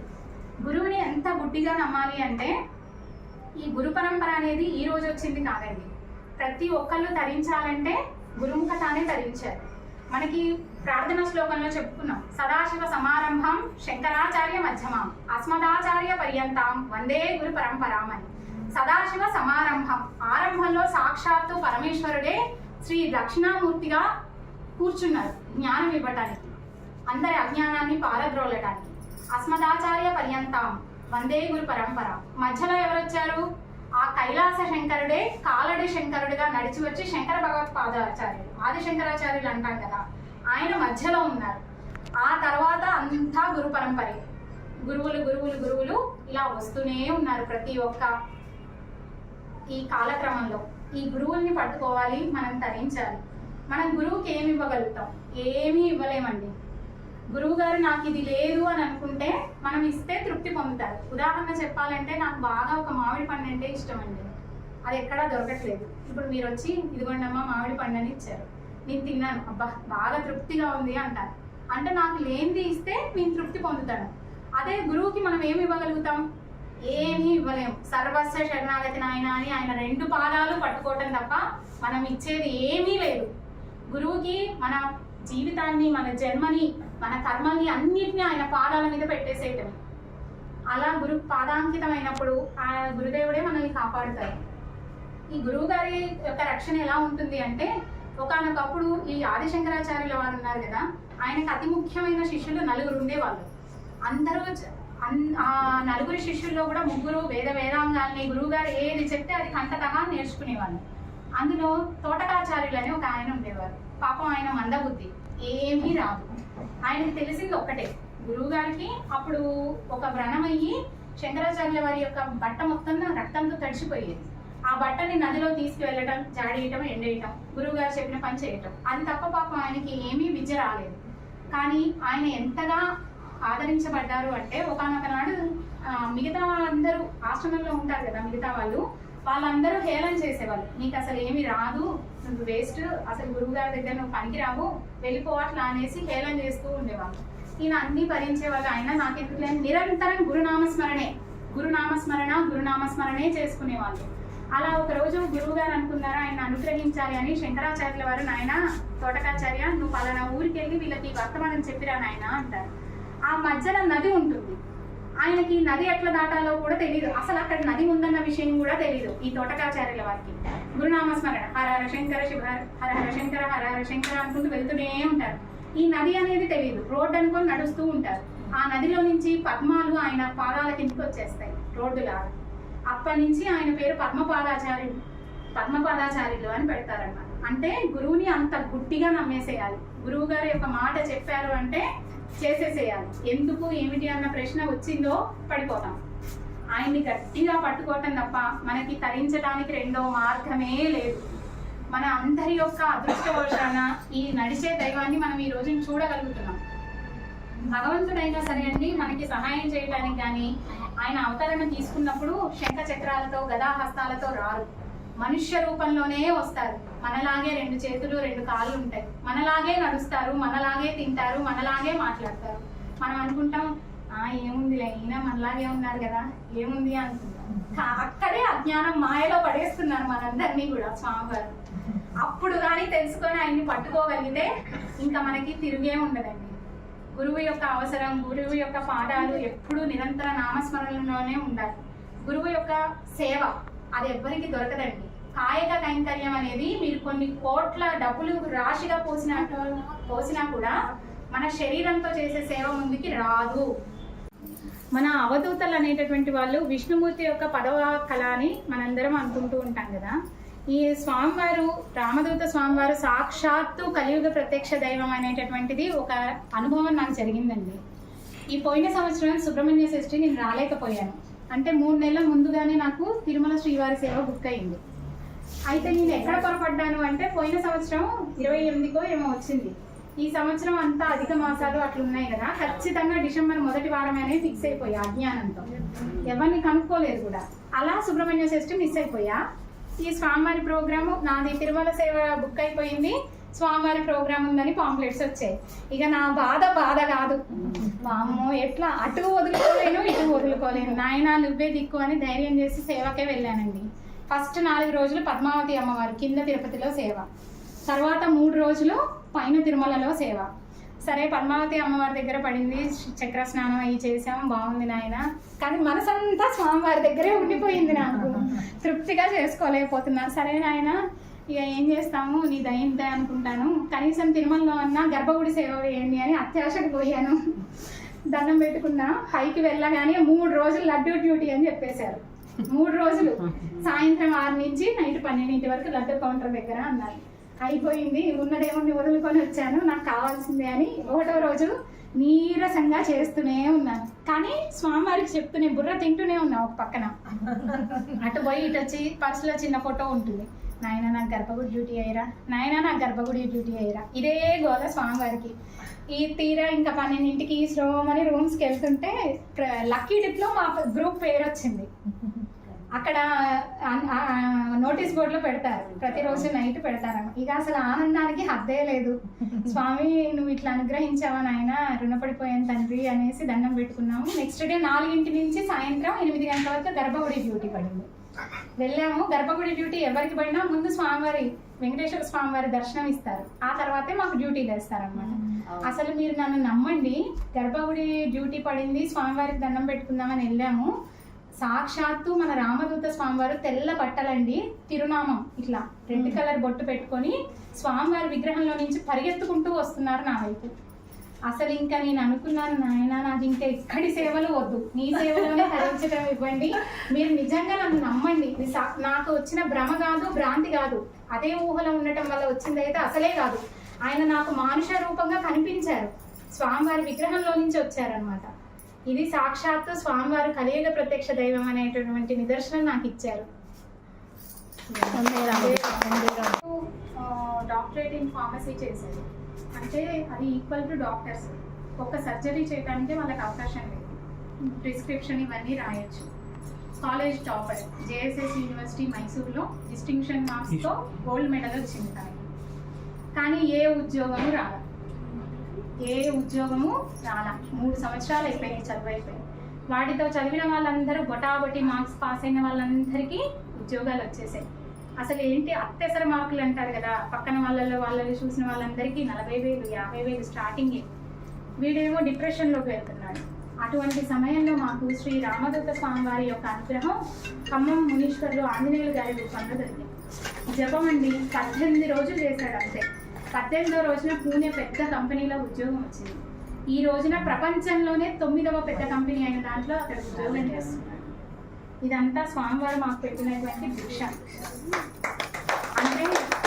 గురువుని ఎంత గుడ్డిగా నమ్మాలి అంటే, ఈ గురు పరంపర అనేది ఈ రోజు వచ్చింది కాదండి. ప్రతి ఒక్కళ్ళు తరించాలంటే గురుముఖతానే తరించారు. మనకి ప్రార్థన శ్లోకంలో చెప్పుకున్నాం, సదాశివ సమారంభం శంకరాచార్య మధ్యమాం అస్మదాచార్య పర్యంతం వందే గురు పరంపరాం అని. సదాశివ సమారంభం, ఆరంభంలో సాక్షాత్తు పరమేశ్వరుడే శ్రీ దక్షిణామూర్తిగా కూర్చున్నారు జ్ఞానం ఇవ్వటానికి, అందరి అజ్ఞానాన్ని పారద్రోలటానికి. అస్మదాచార్య పర్యంతం వందే గురు పరంపర. మధ్యలో ఎవరొచ్చారు? ఆ కైలాస శంకరుడే కాలడి శంకరుడిగా నడిచి వచ్చి శంకర భగవత్పాదాచార్యులు, ఆదిశంకరాచార్యులు అంటాం కదా, ఆయన మధ్యలో ఉన్నారు. ఆ తర్వాత అంతా గురు పరంపరే. గురువులు గురువులు గురువులు ఇలా వస్తూనే ఉన్నారు ప్రతి ఒక్క ఈ కాలక్రమంలో. ఈ గురువుల్ని పట్టుకోవాలి, మనం తరించాలి. మనం గురువుకి ఏమి ఇవ్వగలుగుతాం? ఏమీ ఇవ్వలేమండి. గురువు గారు నాకు ఇది లేదు అని అనుకుంటే మనం ఇస్తే తృప్తి పొందుతారు. ఉదాహరణ చెప్పాలంటే, నాకు బాగా ఒక మామిడి పండు అంటే ఇష్టం అండి, అది ఎక్కడా దొరకట్లేదు. ఇప్పుడు మీరు వచ్చి ఇదిగోండమ్మా మామిడి పండు అని ఇచ్చారు, నేను తిన్నాను, అబ్బా బాగా తృప్తిగా ఉంది అంటారు. అంటే నాకు లేనిది ఇస్తే నేను తృప్తి పొందుతాను. అదే గురువుకి మనం ఏమి ఇవ్వగలుగుతాం? ఏమీ ఇవ్వలేము. సర్వస్వ శరణాగతి నాయన అని ఆయన రెండు పాదాలు పట్టుకోవటం తప్ప మనం ఇచ్చేది ఏమీ లేదు. గురువుకి మన జీవితాన్ని, మన జన్మని, మన కర్మల్ని అన్నిటినీ ఆయన పాదాల మీద పెట్టేసేయటం. అలా గురు పాదాంకితం అయినప్పుడు ఆ గురుదేవుడే మనల్ని కాపాడుతారు. ఈ గురువు గారి యొక్క రక్షణ ఎలా ఉంటుంది అంటే, ఒకానొకప్పుడు ఈ ఆదిశంకరాచార్యుల వారు ఉన్నారు కదా, ఆయనకు అతి ముఖ్యమైన శిష్యులు 4 ఉండేవాళ్ళు. అందరూ ఆ 4 శిష్యుల్లో కూడా 3 వేదాంగాల్ని గురువు గారు ఏది చెప్తే అది కంటతగా నేర్చుకునేవాళ్ళు. అందులో తోటకాచార్యులు అని ఒక ఆయన ఉండేవారు. పాపం ఆయన మందబుద్ధి, ఏమీ రాదు. ఆయనకి తెలిసింది ఒక్కటే, గురువు గారికి అప్పుడు ఒక వ్రణమయ్యి శంకరాచార్యుల వారి యొక్క బట్ట మొత్తం రక్తంతో తడిచిపోయేది. ఆ బట్టని నదిలో తీసుకువెళ్ళటం, జాడేయటం, ఎండేయటం, గురువు గారు చెప్పిన పని చేయటం, అది తప్ప పాపం ఆయనకి ఏమీ విద్య రాలేదు. కానీ ఆయన ఎంతగా ఆదరించబడ్డారు అంటే, ఒకానొక నాడు మిగతా అందరూ ఆశ్రమంలో ఉంటారు కదా, మిగతా వాళ్ళందరూ హేళన చేసేవాళ్ళు, నీకు అసలు ఏమి రాదు, నువ్వు వేస్ట్, అసలు గురువు గారి దగ్గర నువ్వు పనికిరావు, వెళ్ళిపోవట్లా అనేసి హేళన చేస్తూ ఉండేవాళ్ళు. ఈయన అన్ని భరించేవాళ్ళు. ఆయన నాకు ఎందుకు నిరంతరం గురునామస్మరణే చేసుకునేవాళ్ళు. అలా ఒక రోజు గురువు గారు అనుకున్నారు ఆయన అనుగ్రహించాలి అని. శంకరాచార్యుల వారు, నాయన తోటకాచార్య, నువ్వు పలానా ఊరికి వెళ్ళి వీళ్ళకి వర్తమానం చెప్పిరా నాయన అంటారు. ఆ మధ్యలో నది ఉంటుంది. ఆయనకి నది ఎట్లా దాటాలో కూడా తెలియదు, అసలు అక్కడ నది ఉందన్న విషయం కూడా తెలియదు ఈ తోటకాచార్యుల వారికి. గురునామస్మరణ హర హర శంకర శివ హర హర శంకర హర హర శంకర అనుకుంటూ వెళ్తూనే ఉంటారు. ఈ నది అనేది తెలియదు, రోడ్డు అనుకొని నడుస్తూ ఉంటారు. ఆ నదిలో నుంచి పద్మాలు ఆయన పాదాల కిందకి వచ్చేస్తాయి రోడ్డులాగా. అప్పటి నుంచి ఆయన పేరు పద్మపాదాచార్యులు అని పెడతారన్నమాట. అంటే గురువుని అంత గుడ్డిగా నమ్మేసేయాలి. గురువు గారు యొక్క మాట చెప్పారు అంటే చేసేసేయాలి. ఎందుకు ఏమిటి అన్న ప్రశ్న వచ్చిందో పడిపోతాం. ఆయన్ని గట్టిగా పట్టుకోవటం తప్ప మనకి తరించడానికి రెండో మార్గమే లేదు. మన అందరి యొక్క అదృష్టవశాన ఈ నడిచే దైవాన్ని మనం ఈ రోజున చూడగలుగుతున్నాం. భగవంతుడైనా సరే అండి, మనకి సహాయం చేయడానికి కానీ ఆయన అవతరణ తీసుకున్నప్పుడు శంఖ చక్రాలతో గదాహస్తాలతో రారు, మనుష్య రూపంలోనే వస్తారు. మనలాగే 2 చేతులు 2 కాళ్ళు ఉంటాయి, మనలాగే నడుస్తారు, మనలాగే తింటారు, మనలాగే మాట్లాడతారు. మనం అనుకుంటాం ఏముందిలే ఈయన మనలాగే ఉన్నారు కదా ఏముంది అనుకున్నాం. అక్కడే అజ్ఞానం మాయలో పడేస్తున్నారు మనందరినీ కూడా స్వామివారు. అప్పుడు కానీ తెలుసుకొని ఆయన్ని పట్టుకోగలిగితే ఇంకా మనకి తిరిగే ఉండదండి. గురువు యొక్క అవసరం, గురువు యొక్క పాదాలు ఎప్పుడూ నిరంతర నామస్మరణలోనే ఉండాలి. గురువు యొక్క సేవ అది ఎవ్వరికి దొరకదండి. కాయక కైంకర్యం అనేది మీరు కొన్ని కోట్ల డబ్బులు రాశిగా పోసినా కూడా మన శరీరంతో చేసే సేవ ముందుకి రాదు. మన అవధూతలు అనేటటువంటి వాళ్ళు విష్ణుమూర్తి యొక్క పదవ కళ అని మనందరం అనుకుంటూ ఉంటాం కదా. ఈ స్వామివారు రామదూత స్వామివారు సాక్షాత్తు కలియుగ ప్రత్యక్ష దైవం అనేటటువంటిది ఒక అనుభవం నాకు జరిగిందండి. ఈ పోయిన సంవత్సరం సుబ్రహ్మణ్య షష్ఠి నేను రాలేకపోయాను. అంటే 3 నెలల ముందుగానే నాకు తిరుమల శ్రీవారి సేవ బుక్ అయింది. అయితే నేను ఎక్కడ పొరపడ్డాను అంటే పోయిన సంవత్సరం 28కో ఏమో వచ్చింది. ఈ సంవత్సరం అంతా అధిక మాసాలు అట్లున్నాయి కదా, ఖచ్చితంగా డిసెంబర్ మొదటి వారం అనేది ఫిక్స్ అయిపోయా అజ్ఞానంతో. ఎవరిని కనుక్కోలేదు కూడా. అలా సుబ్రహ్మణ్య షష్ఠి మిస్ అయిపోయా. ఈ స్వామివారి ప్రోగ్రాము నాది తిరుమల సేవ బుక్ అయిపోయింది, స్వామివారి ప్రోగ్రామ్ ఉందని పాంప్లెట్స్ వచ్చాయి. ఇక నా బాధ కాదు, వామ్మో ఎట్లా అటు వదులుకోలేను ఇటు వదులుకోలేను, నాయన నువ్వే దిక్కు అని ధైర్యం చేసి సేవకే వెళ్ళానండి. ఫస్ట్ 4 రోజులు పద్మావతి అమ్మవారు కింద తిరుపతిలో సేవ, తర్వాత 3 రోజులు పైన తిరుమలలో సేవ. సరే పద్మావతి అమ్మవారి దగ్గర పడింది, చక్ర స్నానం అవి చేసాం, బాగుంది నాయన. కానీ మనసంతా స్వామివారి దగ్గరే ఉండిపోయింది, నాకు తృప్తిగా చేసుకోలేకపోతున్నా. సరే నాయన ఇక ఏం చేస్తాము, నీ దయిందే అనుకుంటాను, కనీసం తిరుమలలో అన్నా గర్భగుడి సేవ వేయండి అని అత్యాశకు పోయాను. దండం పెట్టుకున్నా. పైకి వెళ్ళగానే 3 రోజులు లడ్డూ డ్యూటీ అని చెప్పేశారు. 3 రోజులు సాయంత్రం 6 నుంచి నైట్ 12 వరకు లడ్డూ కౌంటర్ దగ్గర అన్నారు. అయిపోయింది, ఉన్నదేముండి వదులుకొని వచ్చాను, నాకు కావాల్సిందే అని 1వ రోజు నీరసంగా చేస్తూనే ఉన్నాను. కానీ స్వామివారికి చెప్తూనే బుర్ర తింటూనే ఉన్నా ఒక పక్కన. అటు పోయి ఇటు వచ్చి పర్సులో చిన్న ఫోటో ఉంటుంది, నాయన నాకు గర్భగుడి డ్యూటీ అయ్యరా, నాయన నాకు గర్భగుడి డ్యూటీ అయ్యరా, ఇదే గోల స్వామివారికి. ఈ తీరా ఇంకా 12కి శ్రోమని రూమ్స్కి వెళ్తుంటే లక్కీ డిప్లో మా గ్రూప్ పేరు వచ్చింది. అక్కడ నోటీస్ బోర్డులో పెడతారు, ప్రతిరోజు నైట్ పెడతారు. ఇక అసలు ఆనందానికి హద్దే లేదు. స్వామి నువ్వు ఇట్లా అనుగ్రహించావా నాయన, రుణపడిపోయాను తండ్రి అనేసి దండం పెట్టుకున్నాము. నెక్స్ట్ డే 4 నుంచి సాయంత్రం 8 గంటల వరకు గర్భగుడి డ్యూటీ పడింది. వెళ్ళాము. గర్భగుడి డ్యూటీ ఎవరికి పడినా ముందు స్వామివారి వెంకటేశ్వర స్వామివారి దర్శనం ఇస్తారు, ఆ తర్వాతే మాకు డ్యూటీలు వేస్తారనమాట. అసలు మీరు నన్ను నమ్మండి, గర్భగుడి డ్యూటీ పడింది, స్వామివారికి దండం పెట్టుకుందామని వెళ్ళాము. సాక్షాత్తు మన రామదూత స్వామివారు తెల్ల బట్టలండి, తిరునామం ఇట్లా రెడ్ కలర్ బొట్టు పెట్టుకొని స్వామివారి విగ్రహంలో నుంచి పరిగెత్తుకుంటూ వస్తున్నారు నా వైపు. అసలు ఇంకా నేను అనుకున్నాను, నాయన నాకు ఇంకా ఎక్కడి సేవలు వద్దు, నీ సేవలోనే ధరించడం ఇవ్వండి, మీరు నిజంగా నన్ను నమ్మండి, ఇది నాకు వచ్చిన భ్రమ కాదు, భ్రాంతి కాదు, అదే ఊహలో ఉండటం వల్ల వచ్చింది అయితే అసలే కాదు. ఆయన నాకు మానుష రూపంగా కనిపించారు, స్వామివారి విగ్రహంలో నుంచి వచ్చారనమాట. ఇది సాక్షాత్తు స్వామివారు కలియుగ ప్రత్యక్ష దైవం అనేటటువంటి నిదర్శనం నాకు ఇచ్చారు. డాక్టరేట్ ఇన్ ఫార్మసీ చేశారు, అంటే అది ఈక్వల్ టు డాక్టర్స్. ఒక సర్జరీ చేయడానికి వాళ్ళకి అవకాశం లేదు, ప్రిస్క్రిప్షన్ ఇవన్నీ రాయొచ్చు. కాలేజ్ టాపర్, జేఎస్ఎస్ యూనివర్సిటీ మైసూర్లో డిస్టింక్షన్ మార్క్స్తో గోల్డ్ మెడల్ వచ్చింది. కానీ ఏ ఉద్యోగము రాలా. 3 సంవత్సరాలు అయిపోయినాయి, చదువు అయిపోయి. వాటితో చదివిన వాళ్ళందరూ బొటాబొటి మార్క్స్ పాస్ అయిన వాళ్ళందరికీ ఉద్యోగాలు వచ్చేసాయి. అసలు ఏంటి అత్యవసర మార్కులు అంటారు కదా, పక్కన వాళ్ళని చూసిన వాళ్ళందరికీ 40,000 50,000 స్టార్టింగే. వీడేమో డిప్రెషన్లోకి వెళ్తున్నాడు. అటువంటి సమయంలో మాకు శ్రీ రామదూత స్వామివారి యొక్క అనుగ్రహం ఖమ్మం మునీశ్వర్లు ఆంజనేయులు గారి రూపంలో దొరికింది. జపం అండి 18 రోజులు చేశాడు అంతే. 18వ రోజున పూణే పెద్ద కంపెనీలో ఉద్యోగం వచ్చింది. ఈ రోజున ప్రపంచంలోనే 9వ పెద్ద కంపెనీ అయిన దాంట్లో అక్కడ ఉద్యోగం చేస్తున్నాడు. ఇదంతా స్వామివారు మాకు పెట్టినటువంటి భిక్ష. అంటే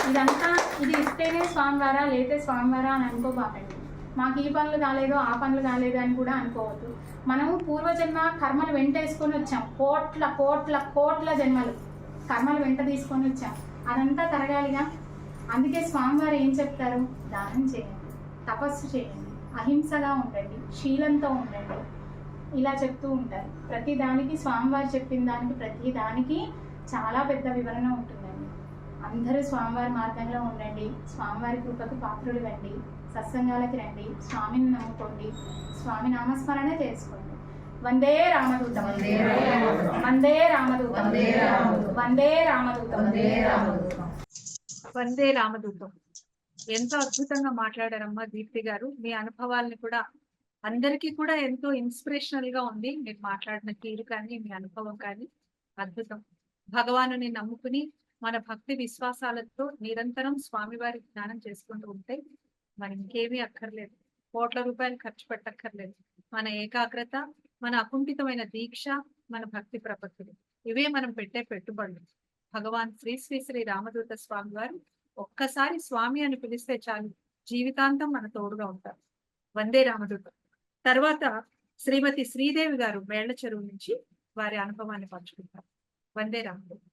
ఇదంతా ఇది ఇస్తేనే స్వామివారా లేతే స్వామివారా అని అనుకోబాకండి. మాకు ఈ పనులు కాలేదు ఆ పనులు కాలేదు అని కూడా అనుకోవద్దు. మనము పూర్వజన్మ కర్మలు వెంటేసుకొని వచ్చాం, కోట్ల కోట్ల కోట్ల జన్మలు కర్మలు వెంట తీసుకొని వచ్చాం, అదంతా తరగాలిగా. అందుకే స్వామివారు ఏం చెప్తారు, దానం చేయండి, తపస్సు చేయండి, అహింసగా ఉండండి, శీలంతో ఉండండి, ఇలా చెప్తూ ఉంటారు. ప్రతి దానికి స్వామివారు చెప్పిన దానికి ప్రతి దానికి చాలా పెద్ద వివరణ ఉంటుందండి. అందరూ స్వామివారి మార్గంలో ఉండండి, స్వామివారి కృపకు పాత్రులు కండి, సత్సంగాలకి రండి, స్వామిని నమ్ముకోండి, స్వామి నామస్మరణ చేసుకోండి. వందే రామదూతం వందే రామదూతం వందే రామదూతం వందే రామదూతం. ఎంతో అద్భుతంగా మాట్లాడారమ్మా దీప్తి గారు. మీ అనుభవాల్ని కూడా అందరికీ కూడా ఎంతో ఇన్స్పిరేషనల్ గా ఉంది. మీరు మాట్లాడిన తీరు కానీ మీ అనుభవం కానీ అద్భుతం. భగవానుని నమ్ముకుని మన భక్తి విశ్వాసాలతో నిరంతరం స్వామివారి ధ్యానం చేసుకుంటూ ఉంటే మరి ఇంకేమీ అక్కర్లేదు, కోట్ల రూపాయలు ఖర్చు పెట్టక్కర్లేదు. మన ఏకాగ్రత, మన అకుంఠితమైన దీక్ష, మన భక్తి ప్రపత్తులు, ఇవే మనం పెట్టే పెట్టుబడులు. భగవాన్ శ్రీ శ్రీ శ్రీ రామదూత స్వామి వారు ఒక్కసారి స్వామి అని పిలిస్తే చాలు, జీవితాంతం మన తోడుగా ఉంటారు. వందే రామదూత. తర్వాత శ్రీమతి శ్రీదేవి గారు మేళ్ల చెరువు నుంచి వారి అనుభవాన్ని పంచుకుంటారు. వందే రామదూత.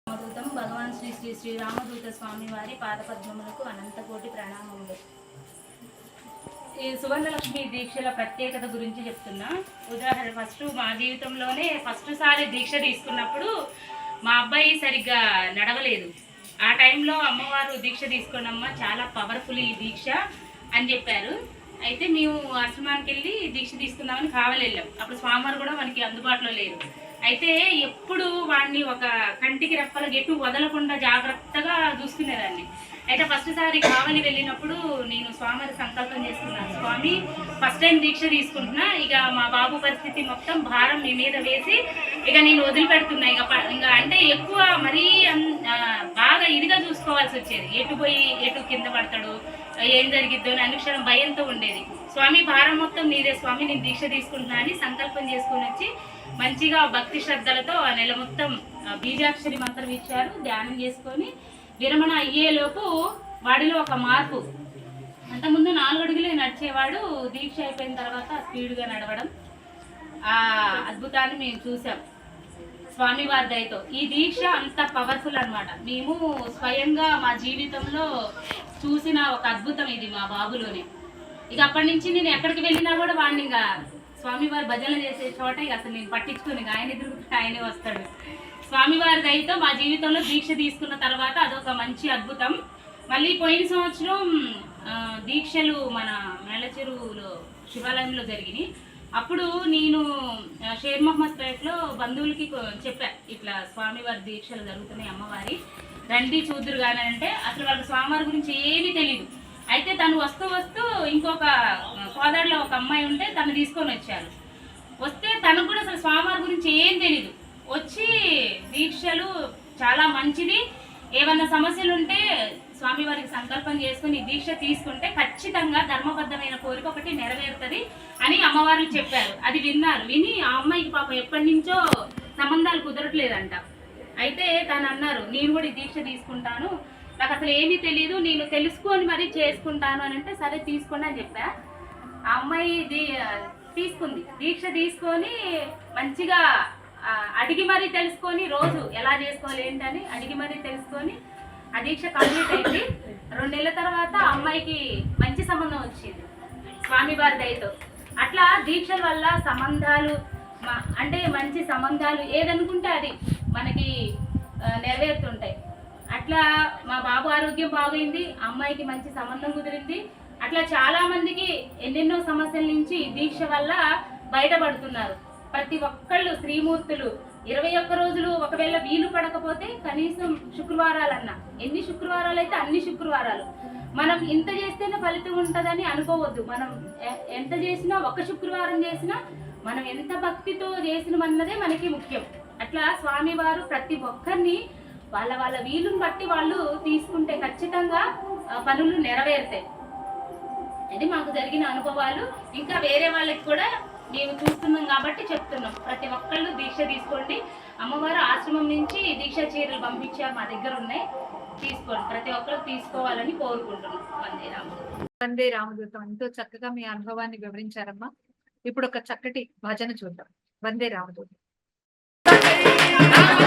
రామదూతం భగవాన్ శ్రీ శ్రీ శ్రీ రామదూత స్వామి వారి పాదపద్మములకు అనంతకోటి ప్రణామములు. ఈ సువర్ణలక్ష్మి దీక్షల ప్రత్యేకత గురించి చెప్తున్నా. ఉదాహరణ, మా జీవితంలోనే ఫస్ట్ సారి దీక్ష తీసుకున్నప్పుడు మా అబ్బాయి సరిగ్గా నడవలేదు. ఆ టైంలో అమ్మవారు దీక్ష తీసుకున్నమ్మ, చాలా పవర్ఫుల్ ఈ దీక్ష అని చెప్పారు. అయితే మేము ఆశ్రమానికి వెళ్ళి దీక్ష తీసుకుందామని కావాలి వెళ్ళాం. అప్పుడు స్వామివారు కూడా మనకి అందుబాటులో లేరు. అయితే ఎప్పుడు వాడిని ఒక కంటికి రెప్పల గెట్టు వదలకుండా జాగ్రత్తగా చూసుకునేదాన్ని. అయితే ఫస్ట్ సారి కావలి వెళ్ళినప్పుడు నేను స్వామివారి సంకల్పం చేసుకున్నాను, స్వామి ఫస్ట్ టైం దీక్ష తీసుకుంటున్నా, ఇక మా బాబు పరిస్థితి మొత్తం భారం మీ మీద వేసి ఇక నేను వదిలిపెడుతున్నా. ఇక అంటే ఎక్కువ మరీ బాగా ఇదిగా చూసుకోవాల్సి వచ్చేది. ఎటు పోయి ఎటు కింద పడతాడు, ఏం జరిగిద్దో అని అనుక్షణం భయంతో ఉండేది. స్వామి భారం మొత్తం నీదే స్వామి, నేను దీక్ష తీసుకుంటున్నా అని సంకల్పం చేసుకుని వచ్చి మంచిగా భక్తి శ్రద్ధలతో ఆ నెల మొత్తం బీజాక్షరి మంత్రం ఇచ్చారు. ధ్యానం చేసుకొని విరమణ అయ్యేలోపు వాడిలో ఒక మార్పు. అంతకుముందు 4 అడుగులే నడిచేవాడు, దీక్ష అయిపోయిన తర్వాత స్పీడ్గా నడవడం, ఆ అద్భుతాన్ని మేము చూసాం స్వామివారి దయతో. ఈ దీక్ష అంత పవర్ఫుల్ అన్నమాట. మేము స్వయంగా మా జీవితంలో చూసిన ఒక అద్భుతం ఇది మా బాబులోనే. ఇక అప్పటి నుంచి నేను ఎక్కడికి వెళ్ళినా కూడా వాడిని ఇంకా స్వామివారి భజనలు చేసే చోట ఇక అసలు నేను పట్టించుకుని ఆయన ఎదురుకుంటే ఆయనే వస్తాడు. స్వామివారి దయతో మా జీవితంలో దీక్ష తీసుకున్న తర్వాత అదొక మంచి అద్భుతం. మళ్ళీ పోయిన సంవత్సరం దీక్షలు మన మేళ్ల చెరువులో శివాలయంలో జరిగినాయి. అప్పుడు నేను షేర్ మహమ్మద్ పేటలో బంధువులకి చెప్పా, ఇట్లా స్వామివారి దీక్షలు జరుగుతున్నాయి అమ్మవారి, రండి చూద్దురు కానీ అంటే అసలు వాళ్ళకి స్వామివారి గురించి ఏమీ తెలియదు. అయితే తను వస్తూ వస్తూ ఇంకొక కోదాడలో ఒక అమ్మాయి ఉంటే తను తీసుకొని వచ్చారు. వస్తే తనకు కూడా అసలు స్వామివారి గురించి ఏం తెలీదు. వచ్చి దీక్షలు చాలా మంచిది, ఏమన్నా సమస్యలు ఉంటే స్వామివారికి సంకల్పం చేసుకుని దీక్ష తీసుకుంటే ఖచ్చితంగా ధర్మబద్ధమైన కోరిక ఒకటి నెరవేరుతుంది అని అమ్మవారు చెప్పారు. అది విన్నారు. విని ఆ అమ్మాయికి పాపం ఎప్పటి నుంచో సంబంధాలు కుదరట్లేదంట. అయితే తను అన్నారు, నేను కూడా ఈ దీక్ష తీసుకుంటాను, నాకు అసలు ఏమీ తెలియదు, నేను తెలుసుకొని మరీ చేసుకుంటాను అని అంటే సరే తీసుకోండి అని చెప్పా. ఆ అమ్మాయి తీసుకుంది. దీక్ష తీసుకొని మంచిగా అడిగి మరీ తెలుసుకొని రోజు ఎలా చేసుకోవాలి ఏంటని అడిగి మరీ తెలుసుకొని ఆ దీక్ష కంప్లీట్ అయింది. 2 నెలల తర్వాత అమ్మాయికి మంచి సంబంధం వచ్చింది స్వామివారి దయతో. అట్లా దీక్షల వల్ల సంబంధాలు అంటే మంచి సంబంధాలు ఏదనుకుంటే అది మనకి నెరవేరుతుంటాయి. అట్లా మా బాబు ఆరోగ్యం బాగైంది, అమ్మాయికి మంచి సంబంధం కుదిరింది. అట్లా చాలా మందికి ఎన్నెన్నో సమస్యల నుంచి దీక్ష వల్ల బయటపడుతున్నారు. ప్రతి ఒక్కళ్ళు శ్రీమూర్తులు 21 రోజులు ఒకవేళ వీలు పడకపోతే కనీసం శుక్రవారాలన్నా, ఎన్ని శుక్రవారాలు అయితే అన్ని శుక్రవారాలు. మనం ఇంత చేస్తేనే ఫలితం ఉంటుందని అనుకోవద్దు. మనం ఎంత చేసినా, ఒక శుక్రవారం చేసినా మనం ఎంత భక్తితో చేసినమన్నదే మనకి ముఖ్యం. అట్లా స్వామివారు ప్రతి ఒక్కరిని వాళ్ళ వాళ్ళ వీలుని బట్టి వాళ్ళు తీసుకుంటే ఖచ్చితంగా పనులు నెరవేరుతాయి. ఇది మాకు జరిగిన అనుభవాలు. ఇంకా వేరే వాళ్ళకి కూడా మేము చూస్తున్నాం కాబట్టి చెప్తున్నాం, ప్రతి ఒక్కళ్ళు దీక్ష తీసుకోండి. అమ్మవారు ఆశ్రమం నుంచి దీక్ష చీరలు పంపించారు, మా దగ్గర ఉన్నాయి, తీసుకోండి. ప్రతి ఒక్కరు తీసుకోవాలని కోరుకుంటున్నాం. వందే రామదూతం. వందే రామదూతం. ఎంతో చక్కగా మీ అనుభవాన్ని వివరించారమ్మా. ఇప్పుడు ఒక చక్కటి భజన చూద్దాం. వందే రామదూతం. Rama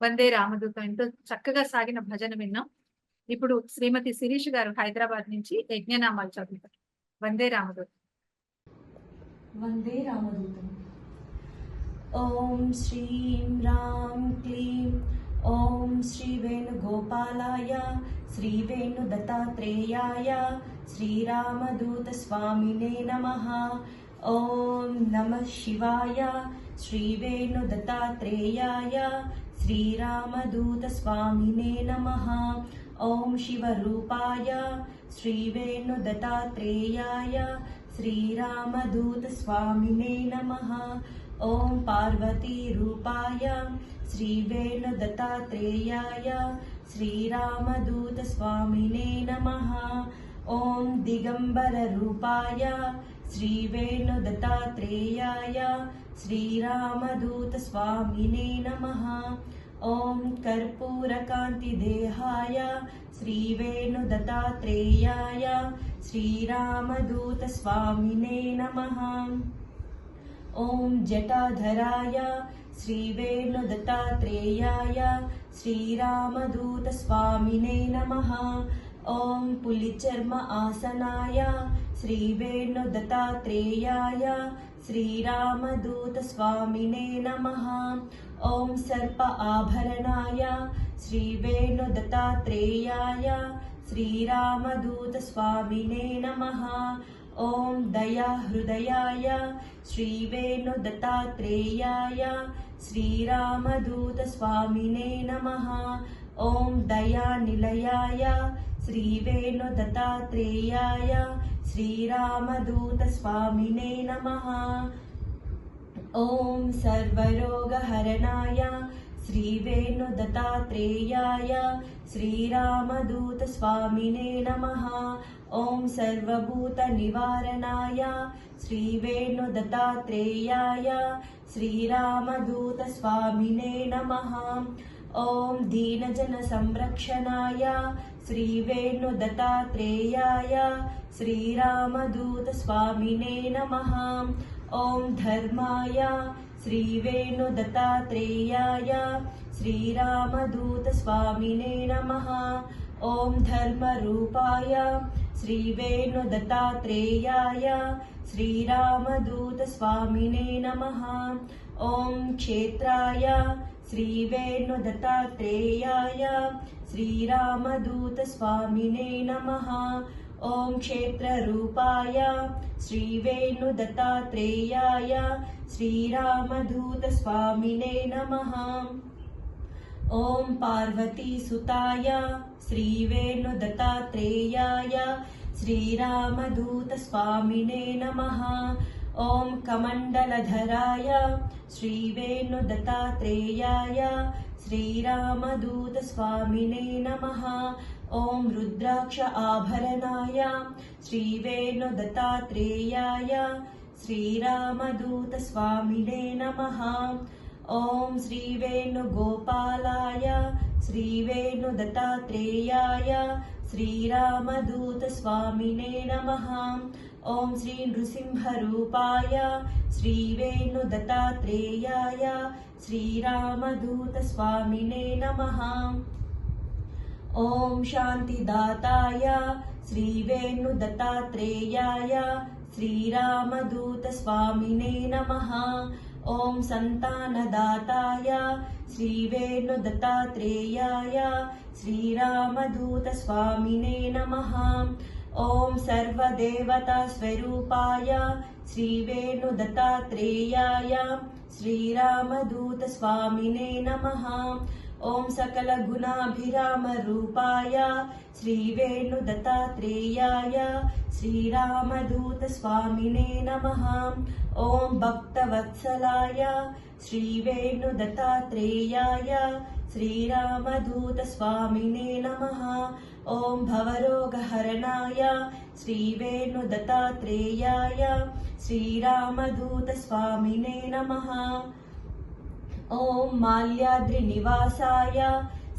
వందే రామదూత అంటూ చక్కగా సాగిన భజన విన్నాం. ఇప్పుడు శ్రీమతి శిరీష్ గారు హైదరాబాద్ నుంచి యజ్ఞనామాలు చదువుతారు. వందే రామదూత. వందే రామదూతం. ఓం శ్రీం రాం క్లీం ఓం శ్రీ వేణుగోపాలాయ శ్రీ వేణు దత్తాత్రేయాయ శ్రీరామదూత స్వామినే నమః. ఓం నమః శివాయ శ్రీ వేణు దత్తాత్రేయాయ శ్రీరామదూత స్వామినే నమః. ఓం శివరూపాయ శ్రీ వేణు దత్తాత్రేయాయ శ్రీరామదూత స్వామినే నమః. ఓం పార్వతీ రూపాయ శ్రీ వేణు దత్తాత్రేయాయ శ్రీరామదూత స్వామినే నమః. ఓం దిగంబర రూపాయ శ్రీ వేణు దత్తాత్రేయాయ శ్రీరామదూత స్వామినే నమః. ఓం కర్పూరకాంతి దేహాయ శ్రీ వేణు దత్తాత్రేయాయ శ్రీరామదూత స్వామినే నమః. ఓం జటాధరాయ శ్రీ వేణు దత్తాత్రేయాయ శ్రీరామదూత స్వామినే నమః. ఓం పులిచర్మ ఆసనాయ శ్రీ వేణు దత్తాత్రేయాయ శ్రీరామదూత స్వామినే నమః. ఓం సర్ప ఆభరణాయ శ్రీ వేణు దత్తాత్రేయాయ శ్రీరామదూత స్వామినే నమః. ఓం దయా హృదయాయ శ్రీ వేణు దత్తాత్రేయాయ శ్రీరామదూత స్వామినే నమః. ఓం దయా నిలయాయ శ్రీ వేణు దత్తాత్రేయాయ శ్రీరామదూత స్వామినే నమః. ఓం సర్వరోగహరణాయ శ్రీ వేణు దత్తాత్రేయాయ శ్రీరామదూత స్వామినే నమః. ఓం సర్వభూత నివారణాయ శ్రీ వేణు దత్తాత్రేయాయ శ్రీరామదూత స్వామినే నమః. ఓం దీనజన సంరక్షణాయ శ్రీ వేణు దత్తాత్రేయాయ శ్రీరామదూత స్వామినే నమః. ఓం ధర్మాయ శ్రీ వేణు దత్తాత్రేయాయ శ్రీరామదూత స్వామినే నమః. ఓం ధర్మరూపాయ శ్రీ వేణు దత్తాత్రేయాయ శ్రీరామదూత స్వామినే నమః. ఓం క్షేత్రాయ శ్రీ వేణు దత్తాత్రేయాయ శ్రీరామదూత స్వామినే నమః. ఓం క్షేత్రరూపాయ శ్రీ వేణు దత్తాత్రేయాయ శ్రీరామదూత స్వామినే నమః. ఓం పార్వతీసుతాయ శ్రీ వేణు దత్తాత్రేయాయ శ్రీరామదూత స్వామినే నమః. ఓం కమండలధరాయ శ్రీ వేణు దత్తాత్రేయాయ శ్రీరామదూత స్వామినే నమః. ఓం రుద్రాక్ష ఆభరణాయ శ్రీ వేణు దత్తాత్రేయాయ శ్రీరామదూత స్వామినే నమః. ఓం శ్రీ వేణుగోపాలాయ శ్రీ వేణు దత్తాత్రేయాయ శ్రీరామదూత స్వామినే నమః. ఓం శ్రీ నృసింహరూపాయ శ్రీ వేణు దత్తాత్రేయాయ శ్రీరామదూత స్వామినే నమః. ఓం శాంతిదాతాయ శ్రీ వేణు దత్తాత్రేయాయ శ్రీరామదూత స్వామినే నమః. ఓం సంతానదాతాయ శ్రీ వేణు దత్తాత్రేయాయ శ్రీరామదూత స్వామినే నమః. ఓం సర్వదేవతా స్వరూపాయ శ్రీ వేణు దత్తాత్రేయాయ శ్రీరామదూత స్వామినే నమః. ఓం సకల గుణాభిరామ రూపాయ శ్రీ వేణు దత్తాత్రేయాయ శ్రీరామదూత స్వామినే నమః. ఓం భక్తవత్సలాయ శ్రీ వేణు దత్తాత్రేయాయ శ్రీరామదూత స్వామినే నమః. ఓం భవరోగహరణాయ శ్రీ వేణు దత్తాత్రేయాయ శ్రీరామదూత స్వామినే నమః. ఓం మాల్యాద్రి నివాసాయ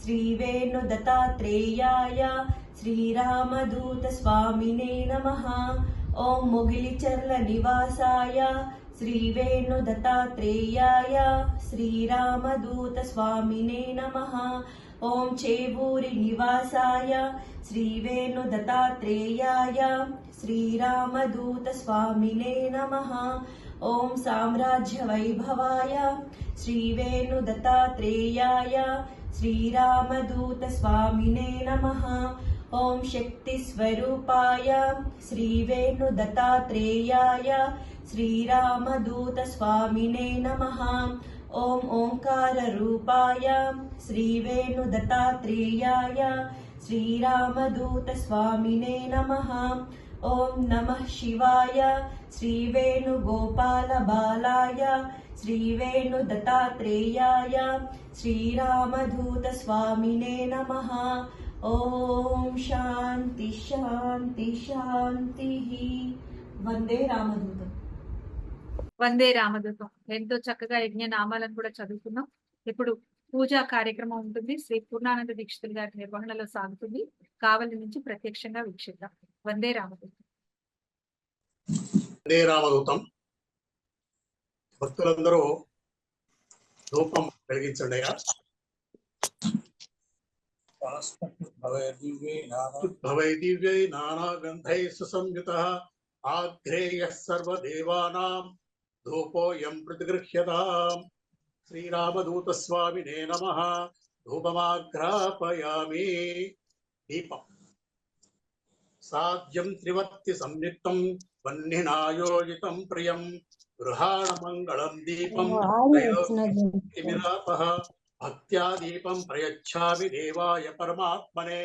శ్రీ వేణు దత్తాత్రేయాయ శ్రీరామదూత స్వామినే నమః. ఓం మొగిలిచర్ల నివాసాయ श्रीवेणुदत्तात्रेयाय श्रीरामदूतस्वामिने नमः। ॐ चेवूरिनिवासाय श्रीवेणुदत्तात्रेयाय श्रीरामदूतस्वामिने नमः। ॐ साम्राज्यवैभवाय श्रीवेणुदत्तात्रेयाय श्रीरामदूतस्वामिने नमः। ॐ शक्तिस्वरूपाय श्रीवेणुदत्तात्रेयाय श्रीरामदूतस्वामिने नमः। ॐ ओङ्काररूपाय श्रीवेणुदत्तात्रेयाय श्रीरामदूतस्वामिने नमः। ॐ नमः शिवाय श्रीवेणुगोपालबालाय श्रीवेणुदत्तात्रेयाय श्रीरामदूतस्वामिने नमः। ॐ शान्ति शान्ति शान्तिः। వందే రామదూతం. వందే రామదూతం. ఎంతో చక్కగా యజ్ఞ నామాలను కూడా చదువుకున్నాం. ఇప్పుడు పూజా కార్యక్రమం ఉంటుంది. శ్రీ పూర్ణానంద దీక్షితులు గారి నిర్వహణలో సాగుతుంది. కావలి నుంచి ప్రత్యక్షంగా వీక్షిద్దాం. వందే రామదూతం. వందే రామదూతం. భక్తులందరూ ధూపం వెలిగించండి. భవై దివ్యై నానా గంధై సుసంయుతః ఆగ్రేయః సర్వదేవానాం ధూపోయం ప్రతిగృహ్యతాం. శ్రీరామదూతస్వామినే నమః. ధూపమాఘ్రాపయామి. దీపం సాధ్యం త్రివర్తి సంయుక్తం వన్నినాయోజితం ప్రియం గృహాణ మంగళం దీపం విరాపః. భక్త్యా దీపం ప్రయచ్ఛామి దేవాయ పరమాత్మనే.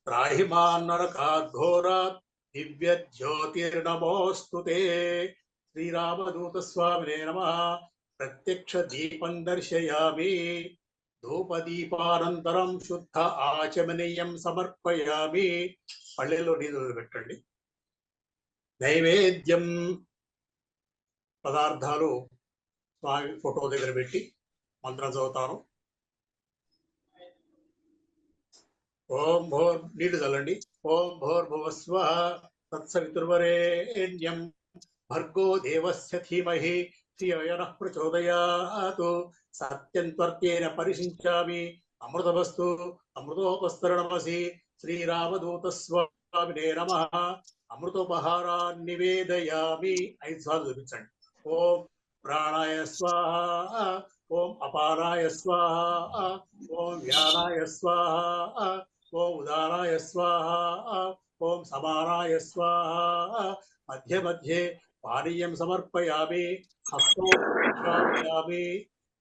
త్రాహి మాం నరకాఘోరాత్ దివ్య జ్యోతిర్నమోస్తుతే. శ్రీరామదూతస్వామినే నమః. ప్రత్యక్ష దీపం దర్శయామి. ధూపదీపానంతరం శుద్ధ ఆచమనీయం సమర్పయామి. పళ్ళెల్లో నీళ్ళు పెట్టండి. నైవేద్యం పదార్థాలు స్వామి ఫోటో దగ్గర పెట్టి మంత్రం చదువుతాను. ఓం భోర్ నీళ్లు చల్లండి. ఓం భోర్భువస్వః తత్సవితుర్వరేణ్యం భర్గో దేవస్య ధీమహి ధియో నః ప్రచోదయాత్. సత్యం త్వర్తేన పరిశించామి. అమృతవస్తు అమృతోపస్తరణమసి. శ్రీరామదూతస్వామినే నమః. అమృతోపహారాన్ని నివేదయామి. 5 సార్లు చూపించండి. ఓం ప్రాణాయ స్వాహ. ఓం అపానాయ స్వాహ. ఓం వ్యానాయ స్వాహ. ఓం ఉదానాయ స్వాహ. ఓం సమానాయ స్వాహ. మధ్య మధ్యే పానీయం సమర్పయామి. హస్తో ప్రక్షాళయామి.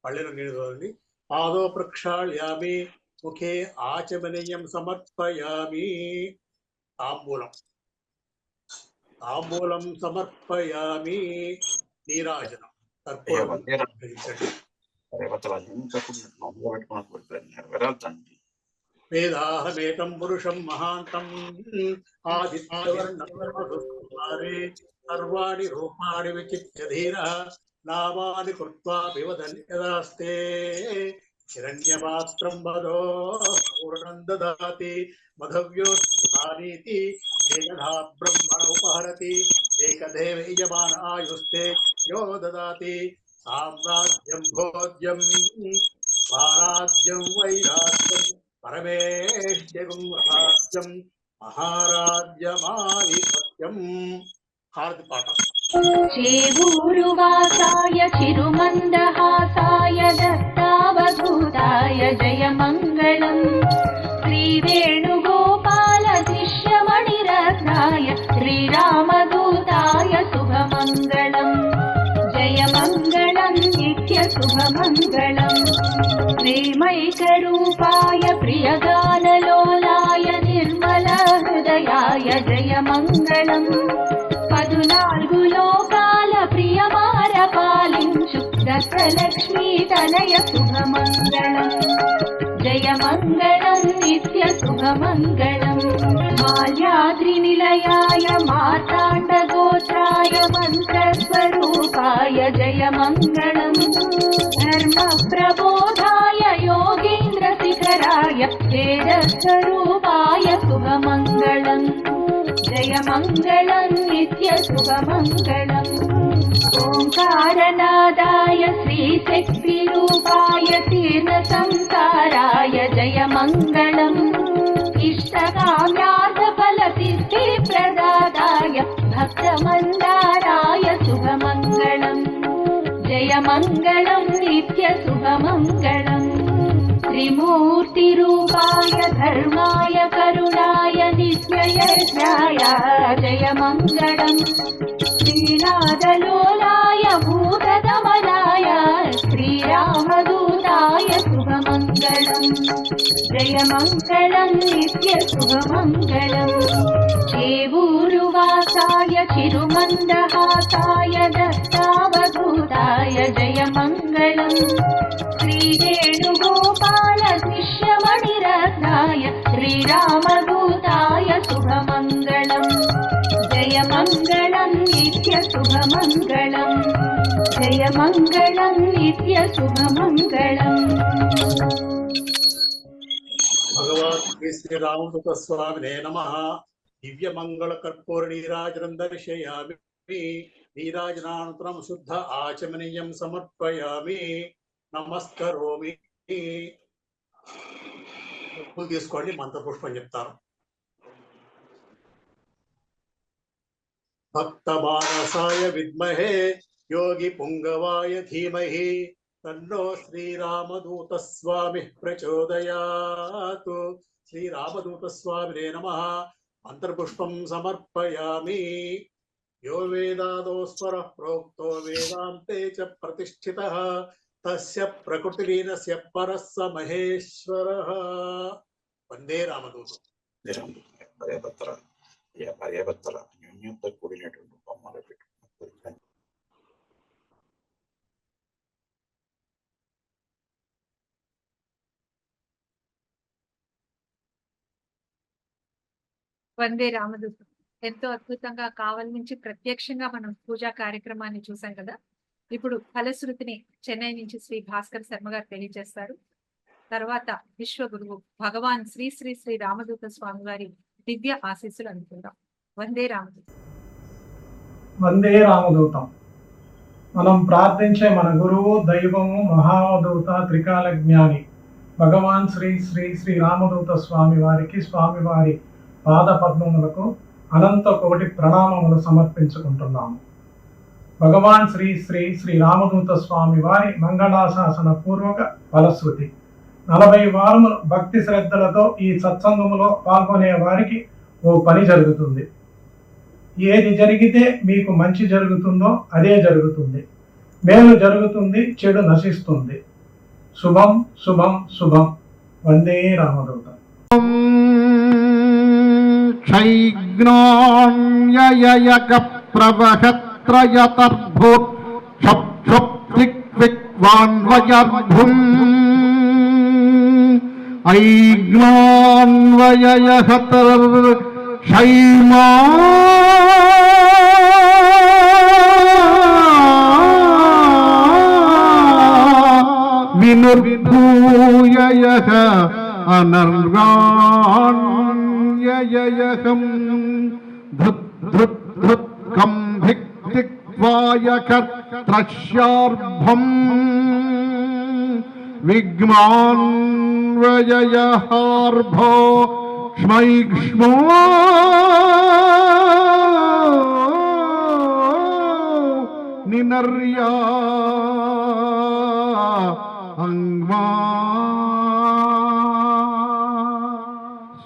పళ్ళెను నీళ్ళు. పాదో ప్రక్షాళయామి. ముఖే ఆచమనీయం సమర్పయామి. తాంబూలం తాంబూలం సమర్పయామి. నీరాజనం కర్పూరం ధరించండి. వేదాహమేతం పురుషం మహాంతం ఆదిత్యవర్ణే సర్వాణి రూపాణి విచిత్య ధీరః నామాని కృత్వా వివదన్ యదాస్తే. హిరణ్యపాత్రం వదో పూర్ణం దదాతి మధవ్యోస్తానీతి ఏకధా బ్రహ్మణ ఉపహరతి ఏకదేవయమాన ఆయుస్తే యో దదాతి. సామ్రాజ్యం భోజ్యం స్వరాజ్యం వైరాజ్యం పరమేష్యగం రాజ్యం మహారాజ్యమాధిపత్యం. హారతి పాట. చేవూరువాసాయ చిరుమందహాసాయ దత్తావధూతాయ జయమంగళం. శ్రీవేణుగోపాల శిష్యమణిరత్నాయ శ్రీరామదూతాయ శుభమంగళం. జయమంగళం నిత్య శుభమంగళం. ప్రేమైకరూపాయ ప్రియగానలోలాయ నిర్మల హృదయాయ జయమంగళం. 14 లోకాల ప్రియమార పాలించు దశలక్ష్మీ తనయ శుభమంగళం. జయమంగళం నిత్య శుభమంగళం. మాల్యాద్రి నిలయాయ మార్తాండగోత్రాయ మంత్రస్వరూపాయ జయమంగళం. ధర్మ ప్రబోధాయ యోగేంద్ర శిఖరాయ వేదస్వరూపాయ శుభమంగళం. జయమంగళం నిత్య శుభమంగళం. ओङ्कारनादाय श्रीशक्तिरूपाय तीर्णसंसाराय जयमङ्गलम् इष्टकाम्यार्थफलसिद्धिप्रदाताय भक्तमन्दाराय शुभमङ्गलम् जयमङ्गलं नित्यशुभमङ्गलम् त्रिमूर्तिरूपाय धर्माय करुणाय नित्ययज्ञाय जयमङ्गलम् श्रीनादलोलाय भूतदमनाय श्रीरामदूताय शुभमङ्गलम् जयमङ्गलं नित्यशुभमङ्गलम् चेवूरुवासाय चिरुमन्दहासाय दत्तावधूताय जयमङ्गलम् श्रीवेणुगोपाल शिष्यमणिरत्नाय श्रीरामदूताय शुभमङ्गलम् जयमङ्गलं नित्यशुभमङ्गलम् जयमङ्गलं नित्यशुभमङ्गलम् भगवान् श्री रामदूत स्वामिने नमः। दिव्य मंगल कर्पूर नीराजनं दर्शयामि। नीराजनानन्तरं शुद्ध आचमनीयं समर्पयामि। नमस्करोमि। తీసుకోండి మంత్ర పుష్పం చెప్తారు. భక్తమానసాయ విద్మహే యోగి పుంగవాయ ధీమహి తన్నో శ్రీరామదూత స్వామి ప్రచోదయాత్. శ్రీరామదూత స్వామినే నమః. మంత్రపుష్పం సమర్పయామి. यो वेदादोस्वरः प्रोक्तो वेदान्ते च प्रतिष्ठितः तस्य प्रकृतिलीनस्य परः स महेश्वरः. वन्दे रामदूतं. భార్యాభర్తల అన్యోన్యంతో కూడినటువంటి బొమ్మలు పెట్టుకుని వందే రామదూతం. ఎంతో అద్భుతంగా కావలి నుంచి ప్రత్యక్షంగా మనం పూజా కార్యక్రమాన్ని చూసాం కదా. ఇప్పుడు ఫలశ్రుతిని చెన్నై నుంచి శ్రీ భాస్కర్ శర్మ గారు తెలియజేస్తారు. తర్వాత విశ్వ గురువు భగవాన్ శ్రీ శ్రీ శ్రీ రామదూత స్వామి వారి దివ్య ఆశీస్సులు అనుకుందాం. వందే రామదూతం. వందే రామదూతం. మనం ప్రార్థించే మన గురువు దైవము మహావధూత త్రికాల జ్ఞాని భగవాన్ శ్రీ శ్రీ శ్రీ రామదూత స్వామి వారికి స్వామివారి పాద పద్మములకు అనంత కోటి ప్రణామములు సమర్పించుకుంటున్నాము. భగవాన్ శ్రీ శ్రీ శ్రీ రామదూత స్వామి వారి మంగళాశాసన పూర్వక ఫలశ్రుతి. 40 వారములు భక్తి శ్రద్ధలతో ఈ సత్సంగములో పాల్గొనే వారికి ఓ పని జరుగుతుంది. ఏది జరిగితే మీకు మంచి జరుగుతుందో అదే జరుగుతుంది. మేలు జరుగుతుంది, చెడు నశిస్తుంది. శుభం శుభం శుభం. వందే రామదూతం. క్షైజ్ఞాన్యయక ప్రవహత్రయతర్భూత్ క్షప్క్షప్తిక్విక్వాన్వయర్భుం ఐజ్ఞాన్వయహతర్ శైమా వినుర్భూయయః అనర్గాణ్యయహం ధృత్ ధృత్ ధృత్ కం భిక్తిక్వాయకర్త్రశ్యార్భం విగ్మాన్వయహార్భో ష్మైక్ష్మో నినర్యా అంగ్మా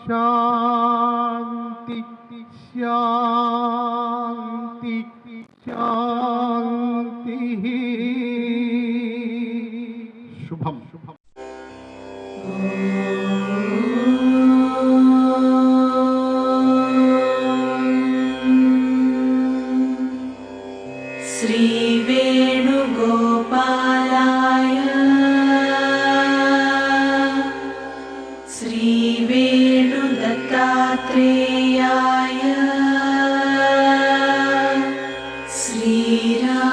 శాంతి శాంతి శాంతి. శుభం శుభం. श्री वेणुगोपालाय श्री वेणुदत्तात्रेयाय श्रीरामदूतस्वामी